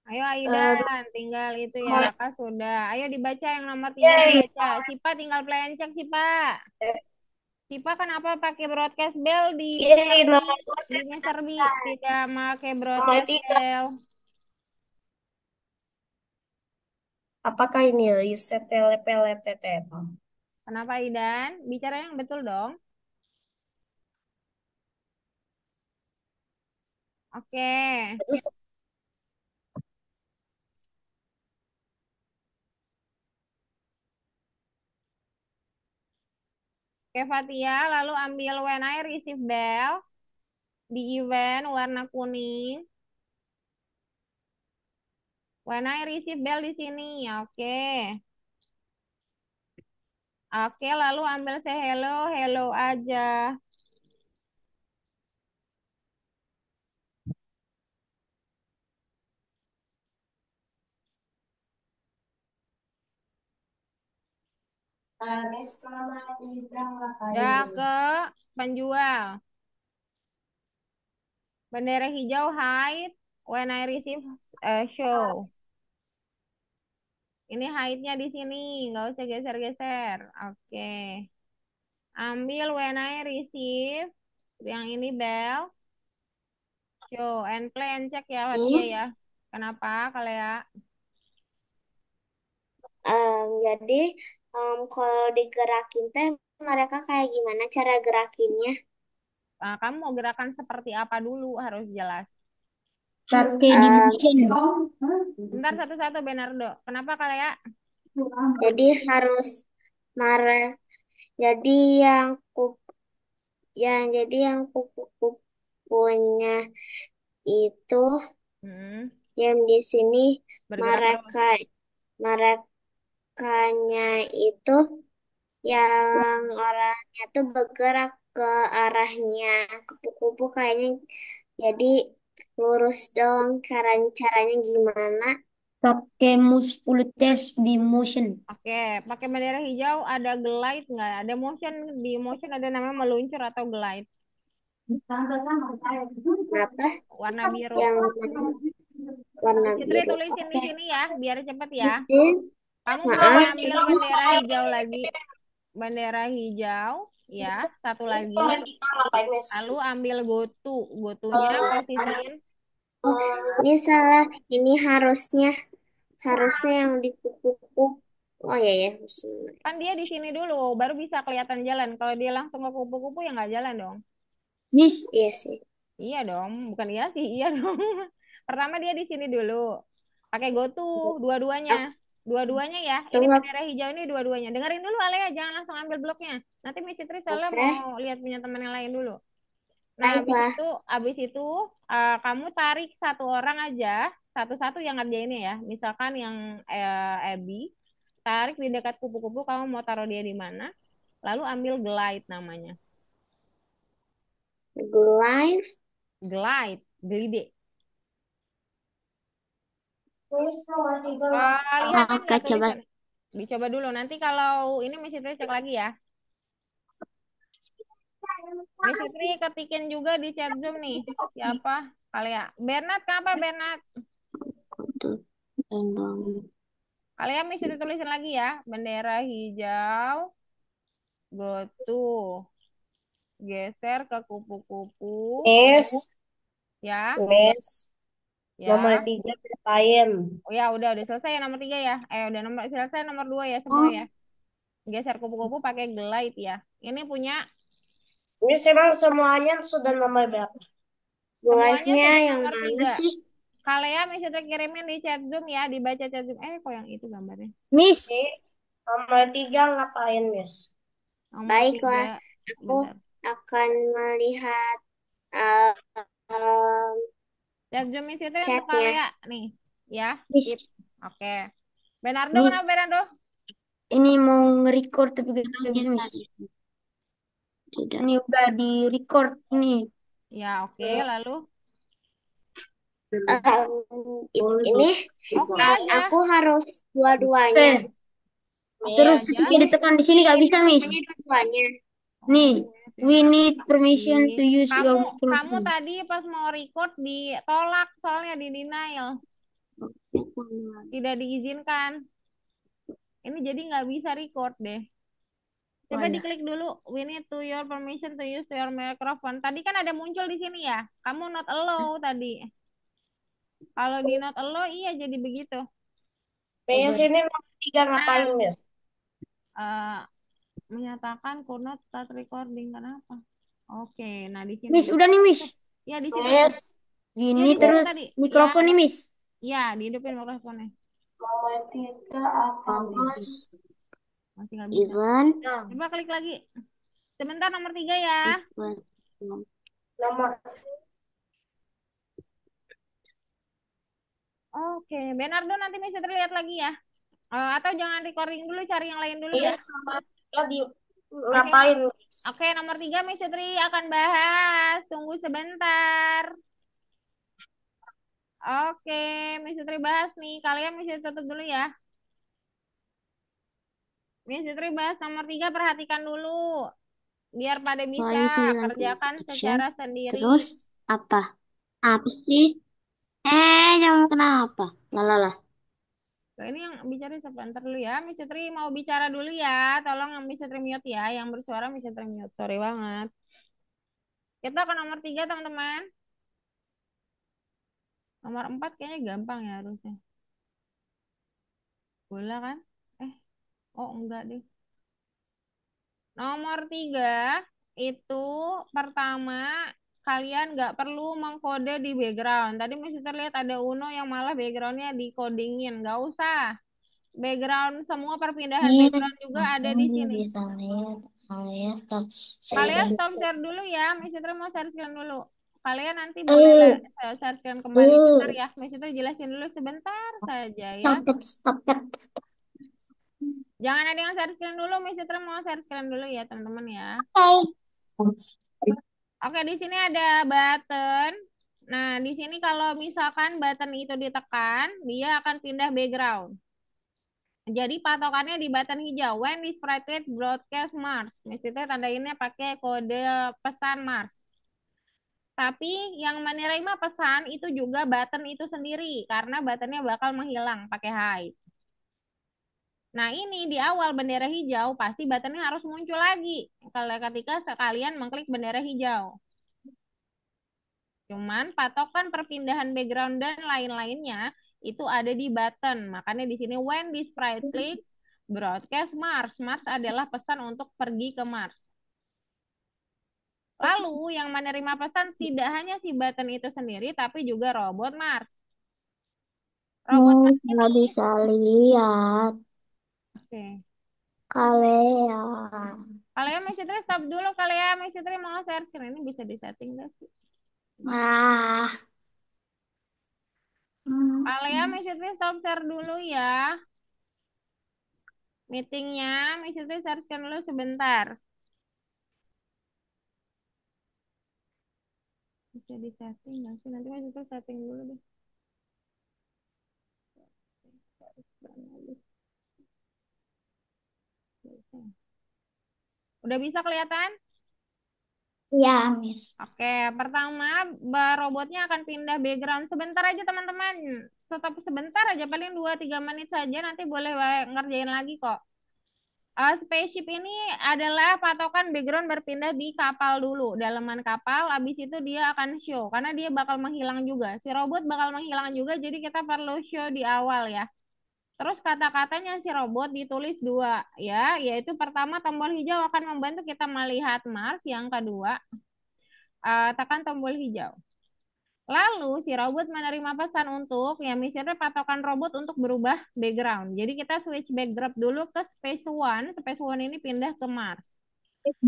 Ayo Eh, Aidan, tinggal itu ya nomor Raka sudah. Ayo dibaca yang nomor 3 dibaca. Sipa tinggal pelenceng Sipa. Sipa kenapa pakai broadcast bell di Mister Yeay, B? nomor dua Di saya Mister sudah B selesai. tidak pakai Nomor broadcast 3, bell. apakah ini riset telepeletetet? Kenapa Aidan? Bicara yang betul dong. Oke. Jadi Oke Fatia, lalu ambil when I receive bell di event warna kuning. When I receive bell di sini. Oke. Oke, lalu ambil say hello, hello aja. Udah ke penjual. Bendera hijau hide when I receive show. Ini hide-nya di sini, nggak usah geser-geser. Oke. Ambil when I receive yang ini bell, show and play and check ya Fatia Miss, ya. Kenapa kalau ya? jadi kalau digerakin teh mereka kayak gimana cara gerakinnya? Kamu mau gerakan seperti apa dulu harus jelas. pakai di Em, motion. Bentar satu-satu Bernardo. Kenapa Kalea? jadi harus marah. Jadi yang kup jadi yang kupu-kupunya itu Hmm, yang di sini bergerak terus. mereka merekanya itu yang orangnya tuh bergerak ke arahnya kupu-kupu kayaknya jadi lurus dong caranya gimana. Pakai mouse full test di motion. Oke, pakai bendera hijau ada glide nggak? Ada motion di motion ada namanya meluncur atau glide. Kenapa Warna biru. yang warna Fitri biru? tulisin di Oke, sini ya, biar cepet ya. izin. Kamu mulai Maaf. ambil bendera hijau lagi. Bendera hijau, ya. Satu lagi. Lalu ambil gotu. Gotunya posisiin. Oh, ini salah. Ini harusnya harusnya yang di kupu-kupu. Oh ya ya. Kan dia di sini dulu, baru bisa kelihatan jalan. Kalau dia langsung ke kupu-kupu ya nggak jalan dong. Miss, Iya sih. Iya dong, bukan iya sih, iya dong. Pertama dia di sini dulu. Pakai gotu dua-duanya. Aku Dua-duanya ya. Ini tunggu. bendera hijau ini dua-duanya. Dengerin dulu Alea, jangan langsung ambil bloknya. Nanti Miss Fitri soalnya Oke, mau lihat punya teman yang lain dulu. Nah, baiklah. habis itu kamu tarik satu orang aja, satu-satu yang ngerjainnya ya. Misalkan yang Abby, tarik di dekat kupu-kupu, kamu mau taruh dia di mana? Lalu ambil glide namanya. Live. Glide, glide. Lihat kan Oke, nggak coba. tulisan? Dicoba dulu. Nanti kalau ini Miss Fitri cek lagi ya. Miss Fitri ketikin juga di chat Zoom nih. Siapa? Kalian. Bernard, kenapa Bernard? Kutu embang. Kalian Miss Fitri tulisin lagi ya. Bendera hijau. Go to. Geser ke kupu-kupu. Miss, Ya, Miss, nomor ya. 3 ngapain? Oh ya, udah selesai ya nomor 3 ya. Udah nomor selesai nomor 2 ya semua Oh, ya. Geser kupu-kupu pakai glide ya. Ini punya Miss, emang semuanya sudah nomor berapa? semuanya live-nya sudah yang nomor mana 3. sih? Kalian bisa kirimin di chat Zoom ya, dibaca chat Zoom. Kok yang itu gambarnya? Miss, Nih, nomor 3 ngapain, Miss? Nomor Baiklah, 3, aku bentar. akan melihat eh, em, Chat Zoom itu untuk chatnya. kalian nih, ya. Skip. Miss, Oke. Bernardo Miss. kenapa Bernardo? Ini mau nge-record tapi gak bisa, Miss. Tidak. Ini udah di-record nih. Ya, oke. Lalu Em, ini oke aja. aku harus dua-duanya. Oke, Oke terus aja. yang Miss, ditekan di sini gak bisa, Miss. semuanya dua-duanya. Nih, Oke, we terima need permission to kasih. use your Kamu microphone. tadi pas mau record ditolak soalnya di denial, tidak diizinkan. Ini jadi nggak bisa record deh. Coba Walah. diklik dulu. We need to your permission to use your microphone. Tadi kan ada muncul di sini ya. Kamu not allow tadi. Kalau di not allow iya jadi begitu. Coba Miss, ini nomor 3 ngapain, nah, Miss? eh, menyatakan could not start recording kenapa? Oke, nah di sini Miss, di udah nih, Miss. ya di situ. Miss, Ya Gini di situ terus tadi. Ya, mikrofon nih, Miss. ya dihidupin mikrofonnya. nomor 3 apa, Miss? Bagus. Masih nggak bisa. Even. Coba klik lagi. Sebentar nomor 3 ya. Even. Nomor Oke, Bernardo nanti bisa terlihat lagi ya. Atau jangan recording dulu, cari yang lain dulu ya. Miss, nomor 3 di Oke, ngapain, Miss? oke nomor 3 Miss Tri akan bahas. Tunggu sebentar. Oke, Miss Tri bahas nih. Kalian Miss tutup dulu ya. Miss Tri bahas nomor 3 perhatikan dulu. Biar pada bisa Poin 9 kerjakan action. secara sendiri. Terus apa? Apa sih? Jangan kenapa? Lalalah. Nah, ini yang bicara siapa? Ntar dulu ya. Miss Tri mau bicara dulu ya. Tolong yang Miss Tri mute ya. Yang bersuara Miss Tri mute. Sorry banget. Kita ke nomor 3 teman-teman. Nomor 4 kayaknya gampang ya harusnya. Bola kan? Eh, oh enggak deh. Nomor 3 itu pertama kalian nggak perlu mengkode di background. Tadi masih terlihat ada Uno yang malah backgroundnya dikodingin. Nggak usah. Background semua perpindahan Miss, background juga ada aku di nggak sini. bisa lihat alias start Kalian sharing. stop share dulu ya. Miss Citra mau share screen dulu. Kalian nanti boleh Eh, share screen kembali. Bentar ya. Miss Citra jelasin dulu sebentar saja ya. stop it, stop it. Jangan ada yang share screen dulu. Miss Citra mau share screen dulu ya teman-teman ya. Oke. Oke, di sini ada button. Nah, di sini kalau misalkan button itu ditekan, dia akan pindah background. Jadi patokannya di button hijau. When displayed broadcast Mars. Mestinya tandainnya pakai kode pesan Mars. Tapi yang menerima pesan itu juga button itu sendiri. Karena buttonnya bakal menghilang pakai hide. Nah, ini di awal bendera hijau, pasti buttonnya harus muncul lagi. Kalau ketika sekalian mengklik bendera hijau. Cuman patokan perpindahan background dan lain-lainnya itu ada di button. Makanya di sini when this sprite click broadcast Mars. Mars adalah pesan untuk pergi ke Mars. Lalu yang menerima pesan tidak hanya si button itu sendiri tapi juga robot Mars. Robot Mars Nggak ini bisa lihat. oke. Kalian. Kalian Miss Fitri stop dulu kalian. Miss Fitri mau share screen ini bisa disetting gak sih? Ah. Kalian Miss Fitri stop share dulu ya. Meetingnya Miss Fitri share screen dulu sebentar. Bisa di setting nggak sih? Nanti Mas itu setting dulu deh. Udah bisa kelihatan? Ya, Miss. Oke, pertama robotnya akan pindah background. Sebentar aja teman-teman. Tetap sebentar aja, paling 2-3 menit saja. Nanti boleh ngerjain lagi kok. Spaceship ini adalah patokan background berpindah di kapal dulu, dalaman kapal. Habis itu dia akan show, karena dia bakal menghilang juga. Si robot bakal menghilang juga, jadi kita perlu show di awal ya. Terus kata-katanya si robot ditulis dua ya, yaitu pertama tombol hijau akan membantu kita melihat Mars, yang kedua tekan tombol hijau. Lalu si robot menerima pesan untuk ya misalnya patokan robot untuk berubah background. Jadi kita switch backdrop dulu ke Space One. Space One ini pindah ke Mars.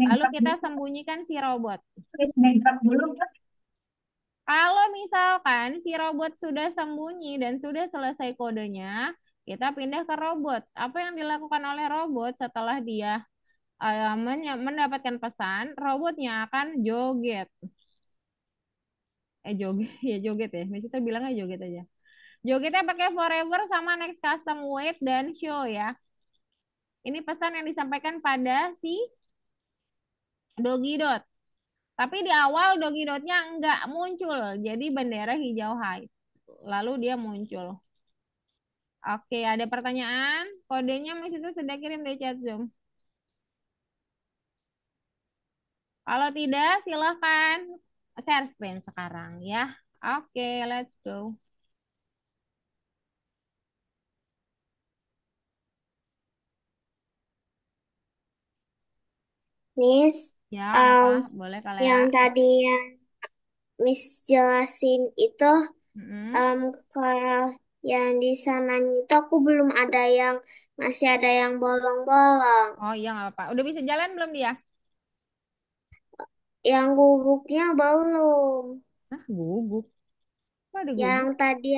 Lalu kita sembunyikan si robot. Kalau misalkan si robot sudah sembunyi dan sudah selesai kodenya, kita pindah ke robot. Apa yang dilakukan oleh robot setelah dia mendapatkan pesan, robotnya akan joget. Joget, ya joget ya. Misalnya bilangnya joget aja. Jogetnya pakai forever sama next custom wait dan show ya. Ini pesan yang disampaikan pada si Doggy Dot. Tapi di awal Doggy Dotnya nggak muncul. Jadi bendera hijau hide. Lalu dia muncul. Oke, ada pertanyaan? Kodenya Mas itu sudah kirim di chat Zoom. Kalau tidak, silahkan share screen sekarang ya. Oke, let's go. Miss, Ya, apa? um, Boleh yang kalian. tadi yang Miss jelasin itu, Mm-mm. kalau yang di sana itu aku belum ada yang, masih ada yang bolong-bolong. Oh iya, nggak apa-apa. Udah bisa jalan belum dia? Yang guguknya belum. Nah, gugup. Kok ada Yang gugup? tadi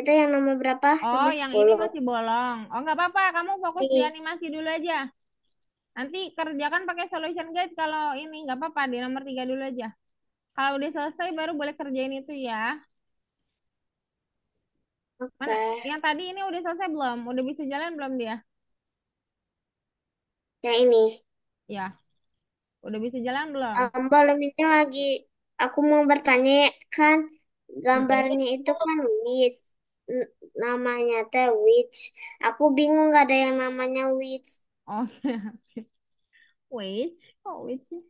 itu yang nomor berapa? Oh, Nomor yang ini 10. masih bolong. Oh, nggak apa-apa. Kamu fokus di Nih, animasi dulu aja. Nanti kerjakan pakai solution guide kalau ini nggak apa-apa. Di nomor 3 dulu aja. Kalau udah selesai baru boleh kerjain itu ya. Mana? oke. Yang tadi ini udah selesai belum? Udah bisa jalan belum dia? Yang ini. Ya, udah bisa jalan belum? Belum ini lagi. Aku mau bertanya kan, Mm-mm. gambarnya itu kan witch. N- Namanya teh witch. Aku bingung gak ada yang namanya witch. Oh, wait. Oh, wait sih.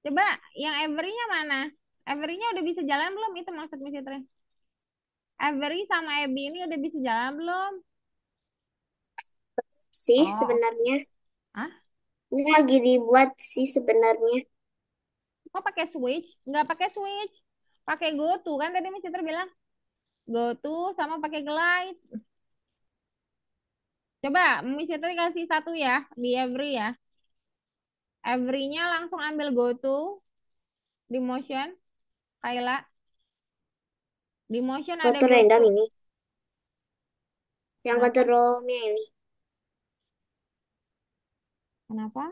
Coba yang Every-nya mana? Every-nya udah bisa jalan belum? Itu maksud Miss Fitri. Every sama Abby ini udah bisa jalan belum? Sih Oh, sebenarnya. ah? Ini lagi dibuat sih sebenarnya. Kok pakai switch? Nggak pakai switch. Pakai go to kan tadi Miss Citra bilang. Go to sama pakai glide. Coba Miss Citra kasih satu ya di every ya. Every-nya langsung ambil go to di motion. Kayla. Di motion ada Foto go random to. ini. Yang Kenapa? kontrolnya ini. Kenapa?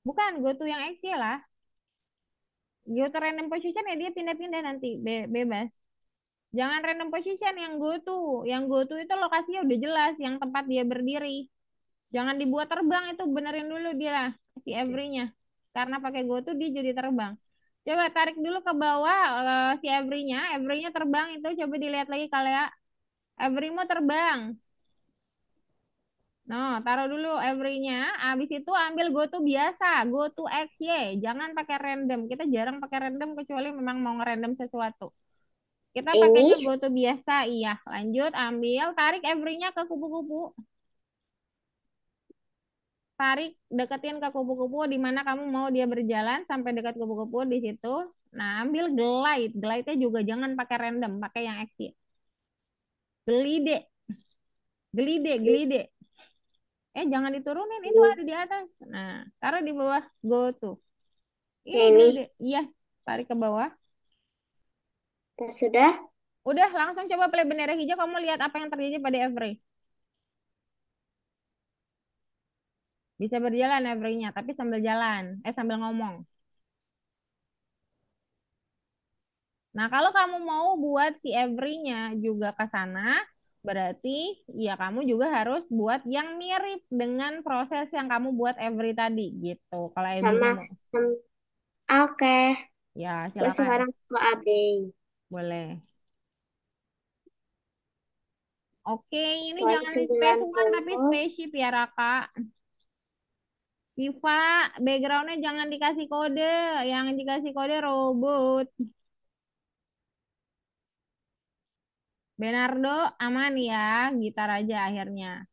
Bukan go to yang X lah. Go to random position ya dia pindah-pindah nanti bebas. Jangan random position yang go to. Yang go to itu lokasinya udah jelas, yang tempat dia berdiri. Jangan dibuat terbang itu benerin dulu dia si every-nya. Karena pakai go to dia jadi terbang. Coba tarik dulu ke bawah si every-nya, every-nya terbang itu coba dilihat lagi kali ya. Every mau terbang. No, taruh dulu every-nya. Abis itu ambil go to biasa, go to XY. Jangan pakai random. Kita jarang pakai random kecuali memang mau ngerandom sesuatu. Kita pakainya Ini go to biasa, iya. Lanjut, ambil, tarik every-nya ke kupu-kupu. Tarik, deketin ke kupu-kupu di mana kamu mau dia berjalan sampai dekat kupu-kupu di situ. Nah, ambil glide. Glide-nya juga jangan pakai random, pakai yang exit. Gelide, gelide, gelide. Jangan diturunin, itu ada di atas. Nah, taruh di bawah go to. Ini gelide. ini. Iya, tarik ke bawah. Sudah. Udah, langsung coba play bendera hijau, kamu lihat apa yang terjadi pada every. Bisa berjalan every-nya, tapi sambil jalan. Sambil ngomong. Nah, kalau kamu mau buat si every-nya juga ke sana, berarti ya kamu juga harus buat yang mirip dengan proses yang kamu buat every tadi gitu. Kalau every-nya Sama. mau. Oke. Ya, Terus silakan. sekarang ke AB. Boleh. Oke, ini Poin jangan sembilan space one tapi puluh spaceship ya, Raka. Viva, backgroundnya jangan dikasih kode. Yang dikasih kode robot. Benardo, aman ya. Gitar aja akhirnya.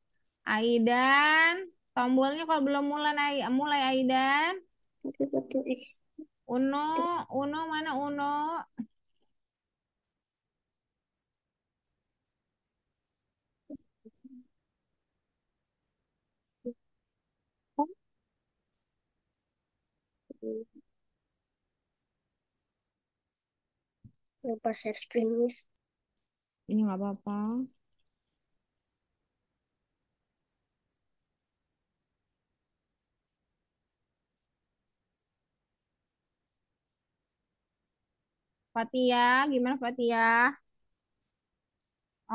Aidan, tombolnya kalau belum mulai Aidan. Tapi betul Uno, Uno mana Uno? lupa share screen Miss. Ini nggak apa-apa. Fatia, gimana Fatia?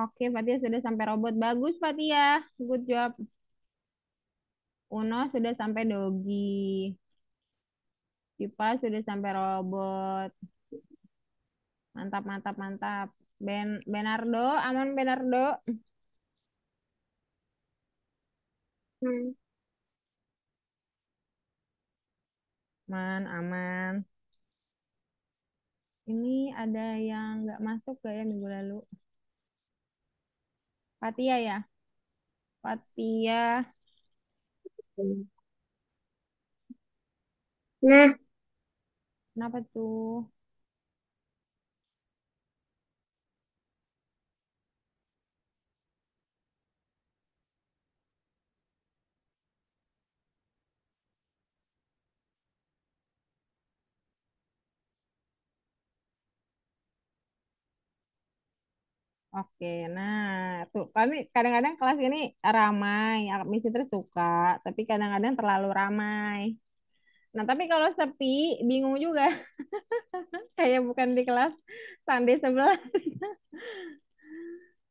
Oke, Fatia sudah sampai robot. Bagus Fatia, good job. Uno sudah sampai Dogi. Cipa sudah sampai robot. Mantap, mantap, mantap. Benardo, aman Benardo? Hmm. Aman, aman. Ini ada yang nggak masuk gak ya minggu lalu? Fatia ya? Fatia, Nah, kenapa tuh? Oke, nah tuh kami kadang-kadang kelas ini ramai, Miss Fitri suka, tapi kadang-kadang terlalu ramai. Nah, tapi kalau sepi, bingung juga, kayak bukan di kelas Sunday 11.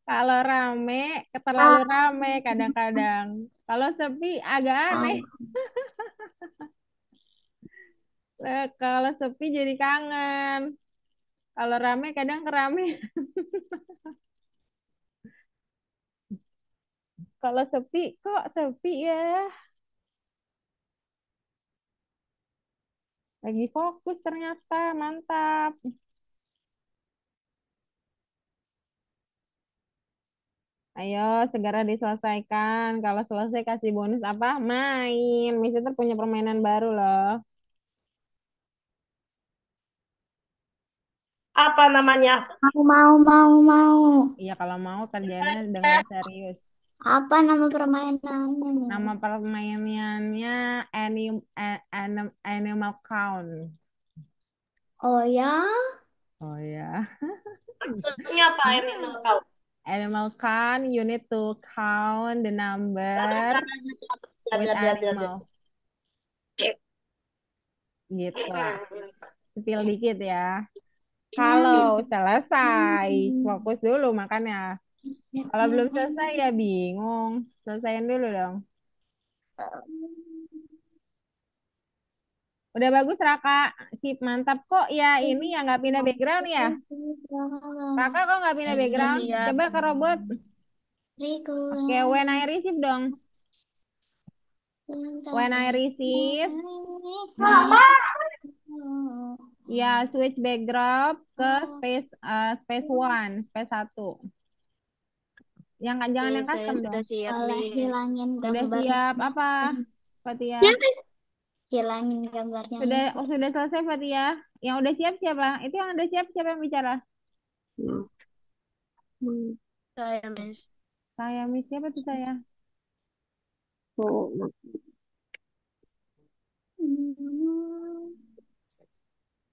Kalau rame, terlalu ah, rame kadang-kadang. Kalau sepi, agak aneh. ah, Kalau sepi jadi kangen. Kalau rame, kadang kerame. Kalau sepi, kok sepi ya? Lagi fokus ternyata, mantap. Ayo segera diselesaikan. Kalau selesai kasih bonus apa? Main. Miss Esther punya permainan baru loh. Apa namanya? Mau. Iya kalau mau kerjanya dengan serius. Apa nama permainannya? Nama permainannya Animal Count. Oh ya, Oh ya. Maksudnya apa animal count? Animal Count, you need to count the number with animal. Gitu lah. Spill dikit ya. Kalau selesai, fokus dulu makanya. Kalau belum selesai ya bingung. Selesaiin dulu dong. Udah bagus Raka. Sip, mantap kok. Ya ini ya nggak pindah background ya. Raka kok nggak pindah sudah background? siap. Coba ke robot. Oke, when I Berikut. receive dong. When I receive, ya switch backdrop ke space one, space satu. Yang jangan yang Saya custom dong. sudah siap, Boleh Miss. hilangin Sudah gambarnya. siap apa, Fatia? Hilangin gambarnya. Sudah, Miss. oh sudah selesai Fatia. Yang udah siap siapa? Itu yang udah siap siapa yang bicara? Saya, Miss. Saya Miss siapa tuh saya?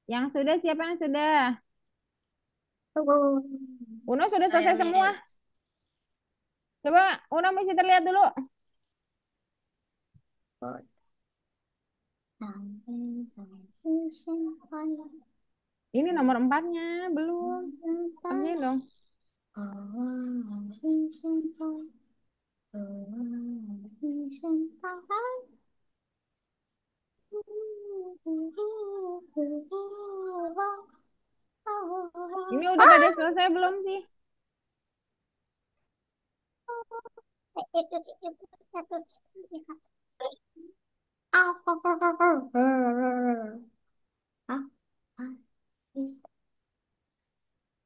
Yang sudah siapa yang sudah? Uno sudah Saya, selesai semua. Miss. Coba Uno mesti terlihat dulu. Ini nomor empatnya belum. Kerjain dong. Ini udah pada selesai belum sih?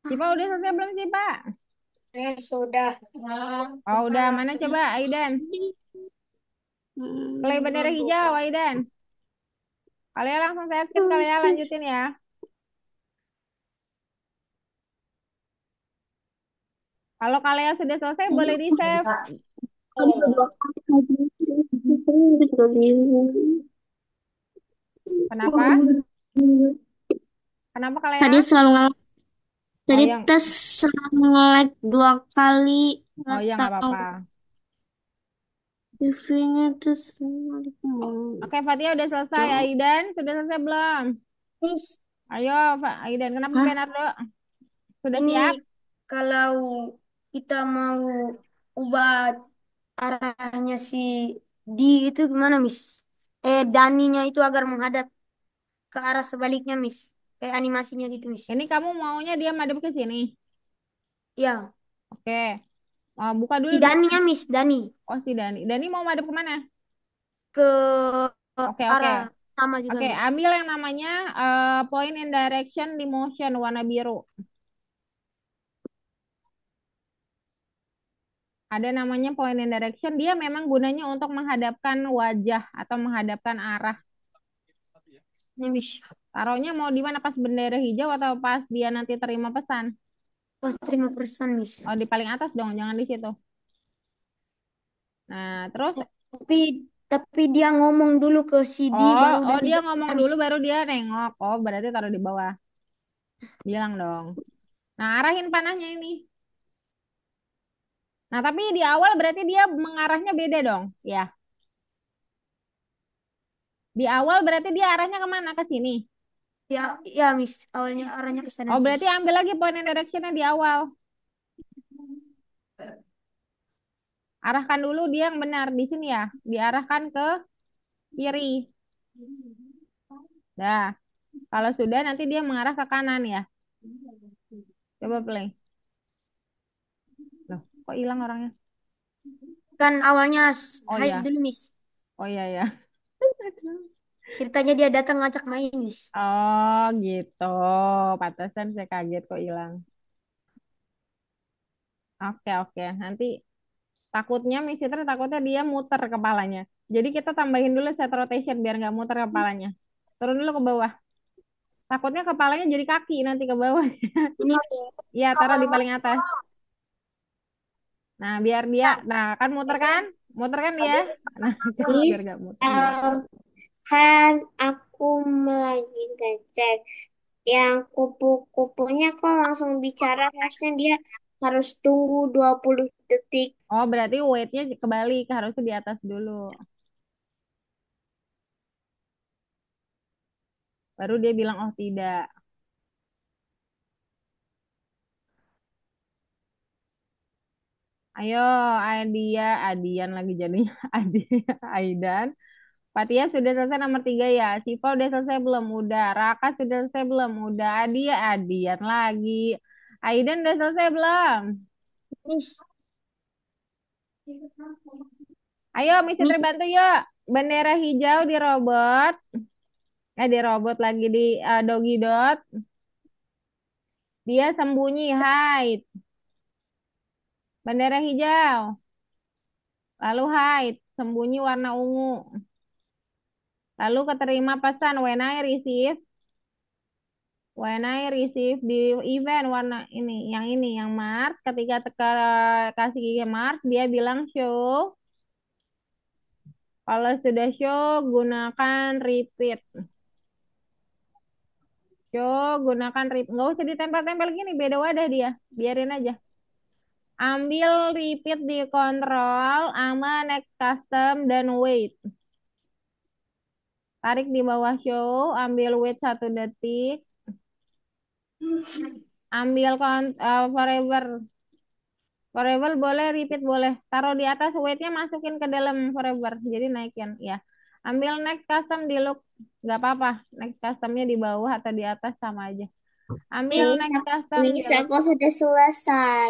Cipa udah selesai belum sih Pak? Sudah. Oh udah mana coba Aidan? Play bendera hijau Aidan. Kalian langsung saya skip kalian lanjutin ya. Kalau kalian sudah selesai boleh di save. Kenapa? Kenapa Tadi kalian? selalu nge- Oh Tadi yang tes selalu nge-like 2 kali. oh Nggak ya nggak tahu apa-apa. reviewnya terus. Oke Fatia udah selesai. Aidan sudah selesai belum? Miss, Ayo Pak Aidan. Kenapa Hah? Benardo? Sudah ini siap? kalau kita mau ubah arahnya si di itu gimana, Miss? Daninya itu agar menghadap ke arah sebaliknya, Miss. Kayak animasinya gitu, Miss. Ini kamu maunya dia madep ke sini. Ya, Oke. Buka dulu si dong. Daninya, Miss. Dani. Oh si Dani. Dani mau madep kemana? Ke Oke oke. arah sama juga, Oke, Miss. ambil yang namanya point in direction di motion warna biru. Ada namanya point in direction. Dia memang gunanya untuk menghadapkan wajah atau menghadapkan arah. Ini, Miss. Taruhnya mau di mana pas bendera hijau atau pas dia nanti terima pesan? Pas terima pesan, Miss. Oh, di paling atas dong, jangan di situ. Nah, terus Tapi tapi dia ngomong dulu ke si D oh, baru oh Dani dia dengar, ngomong dulu Miss. baru dia nengok. Oh, berarti taruh di bawah. Bilang dong. Nah, arahin panahnya ini. Nah, tapi di awal berarti dia mengarahnya beda dong, ya. Di awal berarti dia arahnya kemana? Ke sini. Ya, ya, Miss. Awalnya arahnya ke sana, Oh, Miss. berarti ambil lagi point in direction-nya di awal. Arahkan dulu dia yang benar di sini ya. Diarahkan ke kiri. Dah. Kalau sudah nanti dia mengarah ke kanan ya. Coba play. Loh, kok hilang orangnya? Kan awalnya Oh hide ya. dulu, Miss. Oh iya ya. Ceritanya dia datang ngajak main, Miss. Oh gitu. Pantesan saya kaget kok hilang. Oke oke. Nanti Takutnya Miss Citra takutnya dia muter kepalanya. Jadi kita tambahin dulu set rotation biar nggak muter kepalanya. Turun dulu ke bawah. Takutnya kepalanya jadi kaki nanti ke bawah. Ini Miss. Iya, taruh di paling atas. Nah, biar dia, nah kan muter kan? Muter kan dia? Nah, biar Miss, nggak muter dia. kan aku lagi ngecek yang kupu-kupunya kok langsung bicara, harusnya dia harus tunggu 20 detik. Oh, berarti weight-nya kebalik, harusnya di atas dulu. Baru dia bilang, oh tidak. Ayo, Adian lagi jadinya. Aidan. Fatia sudah selesai nomor 3 ya. Siva udah selesai belum? Udah. Raka sudah selesai belum? Udah. Adian lagi. Aidan udah selesai belum? Miss. Ayo, Miss Fitri bantu yuk. Bendera hijau di robot. Di robot lagi di doggy dot. Dia sembunyi, hide. Bendera hijau. Lalu hide, sembunyi warna ungu. Lalu keterima pesan when I receive di event warna ini, yang Mars. Ketika kasih ke Mars, dia bilang show. Kalau sudah show, gunakan repeat. Show, gunakan repeat. Nggak usah ditempel-tempel gini, beda wadah dia. Biarin aja. Ambil repeat di kontrol, ama next custom, dan wait. Tarik di bawah show, ambil wait 1 detik. Ambil forever. Forever boleh, repeat boleh. Taruh di atas weightnya, masukin ke dalam forever. Jadi naikin, ya. Ambil next custom di look. Nggak apa-apa. Next customnya di bawah atau di atas sama aja. Ambil Miss, next custom di Miss, look. aku sudah selesai.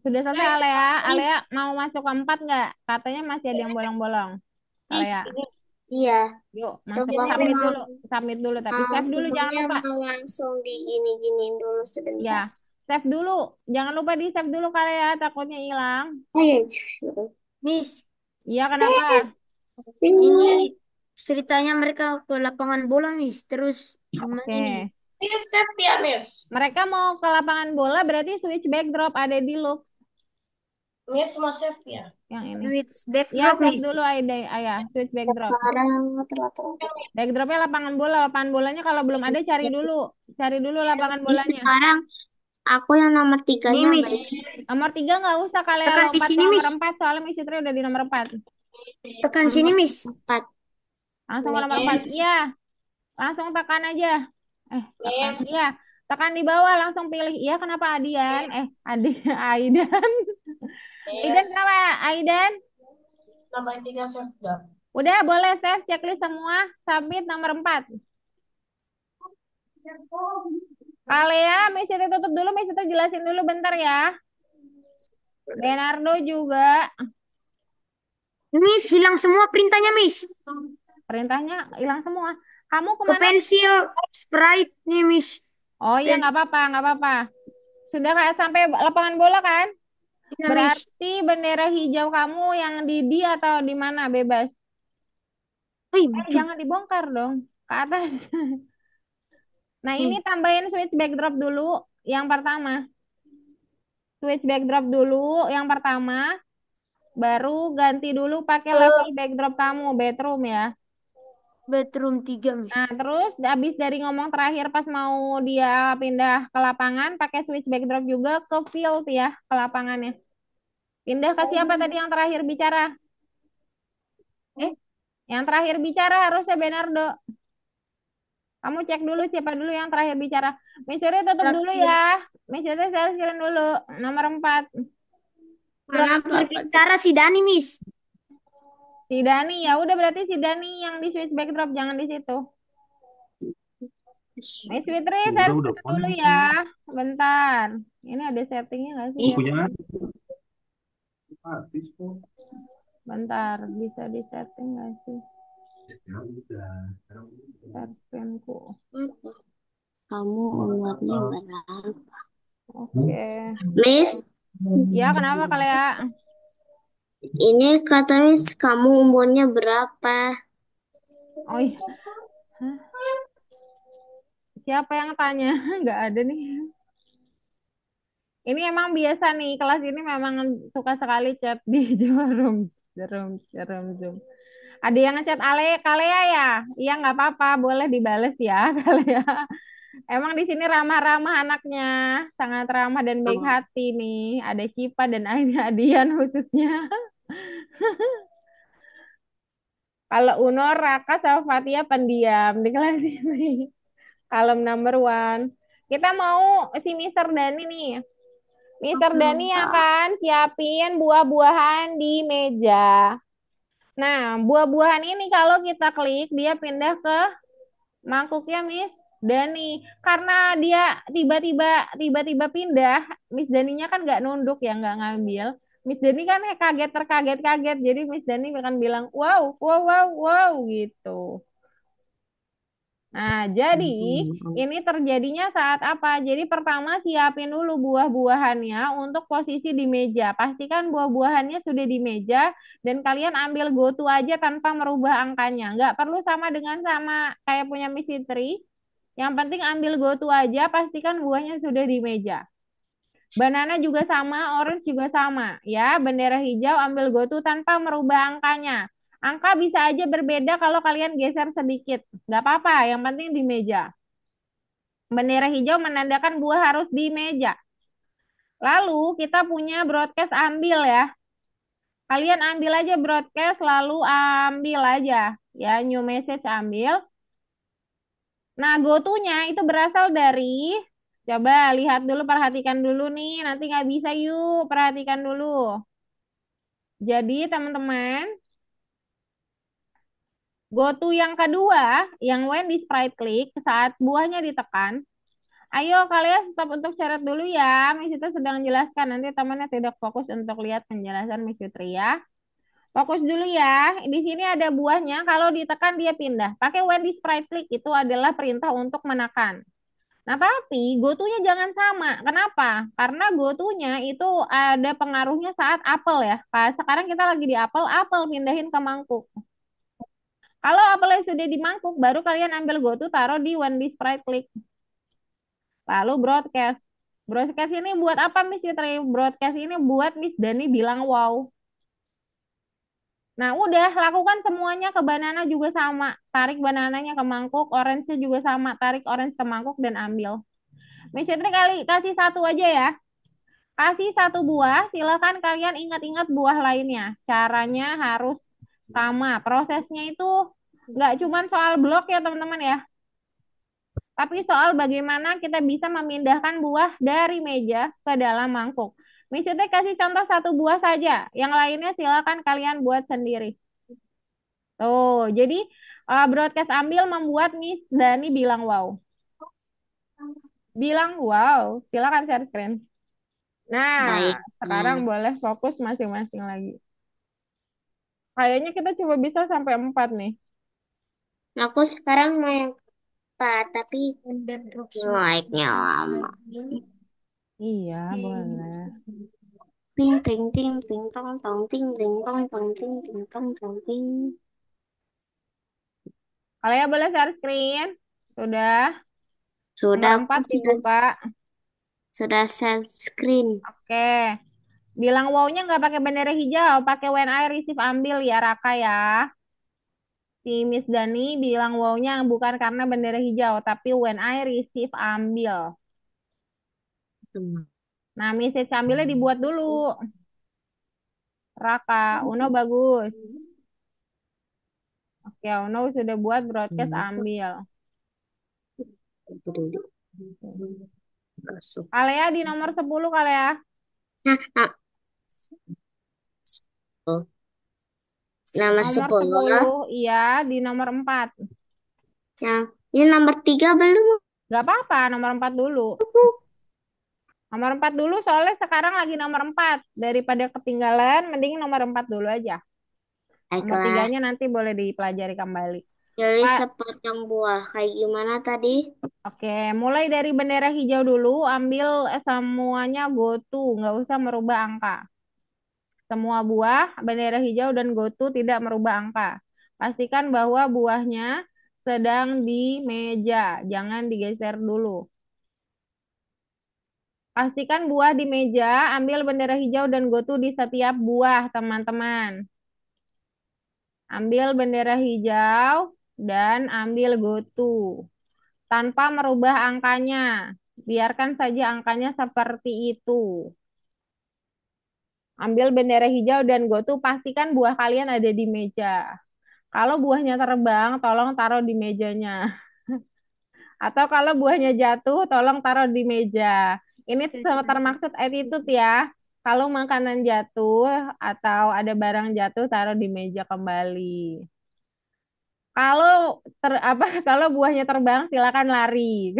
Sudah selesai, Alea. Alea mau masuk ke 4 nggak? Katanya masih ada yang bolong-bolong. Miss, Alea. iya. Yuk, Tapi masuk aku submit mau, dulu. Submit dulu, tapi save dulu, jangan sebenarnya lupa. mau langsung di ini giniin dulu Ya, sebentar. save dulu. Jangan lupa di save dulu kali ya, takutnya hilang. Oh ya, Miss. Iya, kenapa? Ini ceritanya mereka ke lapangan bola, Miss. Terus gimana Oke. ini? Miss, safety ya, Miss. Mereka mau ke lapangan bola, berarti switch backdrop ada di Lux. Miss mau save ya. Yang ini. Switch Ya, backdrop, save Miss. dulu Ayah, switch backdrop. sekarang telat. Backdropnya lapangan bola. Lapangan bolanya kalau belum ada cari dulu. Cari dulu lapangan bolanya. Sekarang aku yang nomor Ini, 3-nya Miss. Nomor 3 nggak usah kalian Tekan di lompat ke sini, nomor Miss. 4. Soalnya Miss Fitri udah di nomor 4. Tekan sini, Miss. 4. Langsung ke nomor 4. Miss. Iya, langsung tekan aja. Tekan. Miss. Iya, tekan di bawah langsung pilih. Iya, kenapa Adian? Aidan. Aidan Miss. kenapa? Aidan? Nomor 3 save dah. Udah boleh save checklist semua. Submit nomor 4. Kalian, Miss Siti tutup dulu. Miss Siti jelasin dulu bentar ya. Bernardo juga. Miss, hilang semua perintahnya, Miss. Perintahnya hilang semua. Kamu Ke kemana? pensil sprite nih, Miss. Oh iya, nggak apa-apa. Sudah kayak sampai lapangan bola kan? Iya, Miss. Berarti bendera hijau kamu yang di D atau di mana bebas? Betul. Jangan dibongkar dong. Ke atas. Nah, Hmm. ini tambahin switch backdrop dulu. Yang pertama. Switch backdrop dulu yang pertama. Baru ganti dulu pakai level backdrop kamu, bedroom ya. Bedroom 3, Miss. Nah, terus habis dari ngomong terakhir pas mau dia pindah ke lapangan, pakai switch backdrop juga ke field ya, ke lapangannya. Pindah ke siapa tadi yang terakhir bicara? Yang terakhir bicara harusnya Bernardo. Kamu cek dulu siapa dulu yang terakhir bicara. Missouri tutup dulu ya. Missouri saya screen dulu. Nomor 4. Mana berbicara si Dani, Miss? Si Dani, ya udah berarti si Dani yang di switch backdrop, jangan di situ. Miss Fitri, saya udah dulu ya. Bentar. Ini ada settingnya nggak sih? punya artis kok. Bentar, bisa di setting nggak sih? Ya udah. Share screenku. Kamu umurnya berapa? Oke. Miss, Ya, kenapa kalian? Ini kata Miss, kamu umurnya berapa? Oh iya. Hah? Siapa yang tanya? Nggak ada nih. Ini emang biasa nih, kelas ini memang suka sekali chat di Zoom, Zoom. Ada yang ngechat Kalea ya? Iya nggak apa-apa, boleh dibales ya Kalea. Emang di sini ramah-ramah anaknya, sangat ramah dan baik Oh, hati nih. Ada Syifa dan Adian khususnya. Kalau Uno, Raka, sama Fatia pendiam di kelas ini. Kalem number one. Kita mau si Mister Dani nih. Mister Dani akan siapin buah-buahan di meja. Nah, buah-buahan ini kalau kita klik, dia pindah ke mangkuknya Miss Dani. Karena dia tiba-tiba pindah, Miss Daninya kan nggak nunduk ya, nggak ngambil. Miss Dani kan kaget terkaget-kaget. Jadi Miss Dani akan bilang, wow, wow, wow, wow gitu. Nah, jadi ini terjadinya saat apa? Jadi pertama siapin dulu buah-buahannya untuk posisi di meja. Pastikan buah-buahannya sudah di meja dan kalian ambil gotu aja tanpa merubah angkanya. Nggak perlu sama dengan sama kayak punya Miss Fitri. Yang penting ambil gotu aja, pastikan buahnya sudah di meja. Banana juga sama, orange juga sama. Ya, bendera hijau ambil gotu tanpa merubah angkanya. Angka bisa aja berbeda kalau kalian geser sedikit. Nggak apa-apa, yang penting di meja. Bendera hijau menandakan buah harus di meja. Lalu kita punya broadcast ambil ya. Kalian ambil aja broadcast, lalu ambil aja. Ya, new message ambil. Nah, go-to-nya itu berasal dari, coba lihat dulu, perhatikan dulu nih. Nanti nggak bisa yuk, perhatikan dulu. Jadi teman-teman, go-to yang kedua, yang when di sprite click, saat buahnya ditekan, ayo kalian stop untuk catat dulu ya. Miss Fitri sedang menjelaskan. Nanti temannya tidak fokus untuk lihat penjelasan Miss Fitri ya. Fokus dulu ya. Di sini ada buahnya. Kalau ditekan dia pindah. Pakai when di sprite click itu adalah perintah untuk menekan. Nah, tapi gotunya jangan sama. Kenapa? Karena gotunya itu ada pengaruhnya saat apel ya. Sekarang kita lagi di apel, apel pindahin ke mangkuk. Kalau apelnya sudah di mangkuk, baru kalian ambil gotu, taruh di when di sprite click. Lalu broadcast. Broadcast ini buat apa Miss Yutri? Broadcast ini buat Miss Dani bilang wow. Nah, udah lakukan semuanya ke banana juga sama. Tarik banananya ke mangkuk, orange juga sama. Tarik orange ke mangkuk dan ambil. Miss Yutri kali kasih satu aja ya. Kasih satu buah, silakan kalian ingat-ingat buah lainnya. Caranya harus sama. Prosesnya itu nggak cuma soal blok ya teman-teman ya. Tapi soal bagaimana kita bisa memindahkan buah dari meja ke dalam mangkuk. Miss Yuti kasih contoh satu buah saja. Yang lainnya silakan kalian buat sendiri. Tuh, jadi broadcast ambil membuat Miss Dani bilang wow. Bilang wow. Silakan share screen. Nah, baik. sekarang boleh fokus masing-masing lagi. Kayaknya kita coba bisa sampai 4 nih. Aku sekarang mau yang 4, tapi like-nya lama. Iya, boleh. Ting ting ting ting tong tong ting ting tong tong ting ting tong tong ting. Kalian boleh share screen? Sudah. Nomor Sudah, 4 dibuka. sudah share screen. Oke. Bilang wow-nya nggak pakai bendera hijau, pakai when I receive ambil ya Raka ya. Si Miss Dani bilang wow-nya bukan karena bendera hijau, tapi when I receive ambil. Nah, message ambilnya dibuat dulu. Raka, Uno bagus. Oke, Uno sudah buat broadcast ambil. Kalea di nomor 10 Kalea. Oh, nomor Nomor 10. 10, iya di nomor 4. Nah, ini nomor 3 belum. Gak apa-apa, nomor 4 dulu. Nomor 4 dulu soalnya sekarang lagi nomor 4. Daripada ketinggalan, mending nomor 4 dulu aja. Nomor Baiklah, 3-nya nanti boleh dipelajari kembali. pilih Pak, sepotong buah. Kayak gimana tadi? oke, mulai dari bendera hijau dulu, ambil semuanya go to, nggak usah merubah angka. Semua buah bendera hijau dan GoTo tidak merubah angka. Pastikan bahwa buahnya sedang di meja, jangan digeser dulu. Pastikan buah di meja, ambil bendera hijau dan GoTo di setiap buah, teman-teman. Ambil bendera hijau dan ambil GoTo tanpa merubah angkanya. Biarkan saja angkanya seperti itu. Ambil bendera hijau dan GoTo, pastikan buah kalian ada di meja. Kalau buahnya terbang, tolong taruh di mejanya. Atau kalau buahnya jatuh, tolong taruh di meja. Ini termaksud attitude ya. Kalau makanan jatuh atau ada barang jatuh, taruh di meja kembali. Kalau kalau buahnya terbang, silakan lari.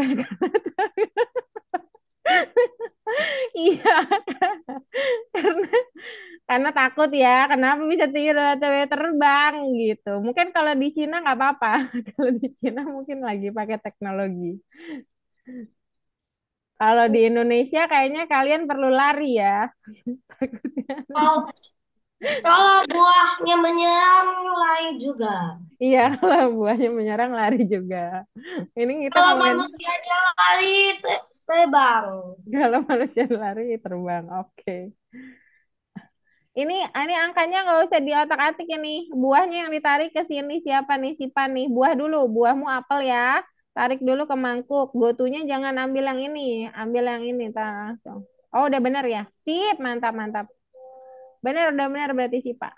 Iya, karena takut ya. Kenapa bisa tiru atau terbang gitu? Mungkin kalau di Cina nggak apa-apa. Kalau di Cina mungkin lagi pakai teknologi. Kalau di Indonesia kayaknya kalian perlu lari ya. Kalau kalau buahnya menyerang lari juga. Iya, kalau buahnya menyerang lari juga. Ini kita Kalau ngomongin manusianya lari terbang. kalau manusia lari terbang. Oke. Ini angkanya nggak usah diotak-atik ini. Buahnya yang ditarik ke sini siapa nih? Siapa nih? Buah dulu. Buahmu apel ya. Tarik dulu ke mangkuk. Gotunya jangan ambil yang ini. Ambil yang ini. Langsung. Oh, udah bener ya? Sip, mantap, mantap. Bener, udah bener berarti sih, Pak.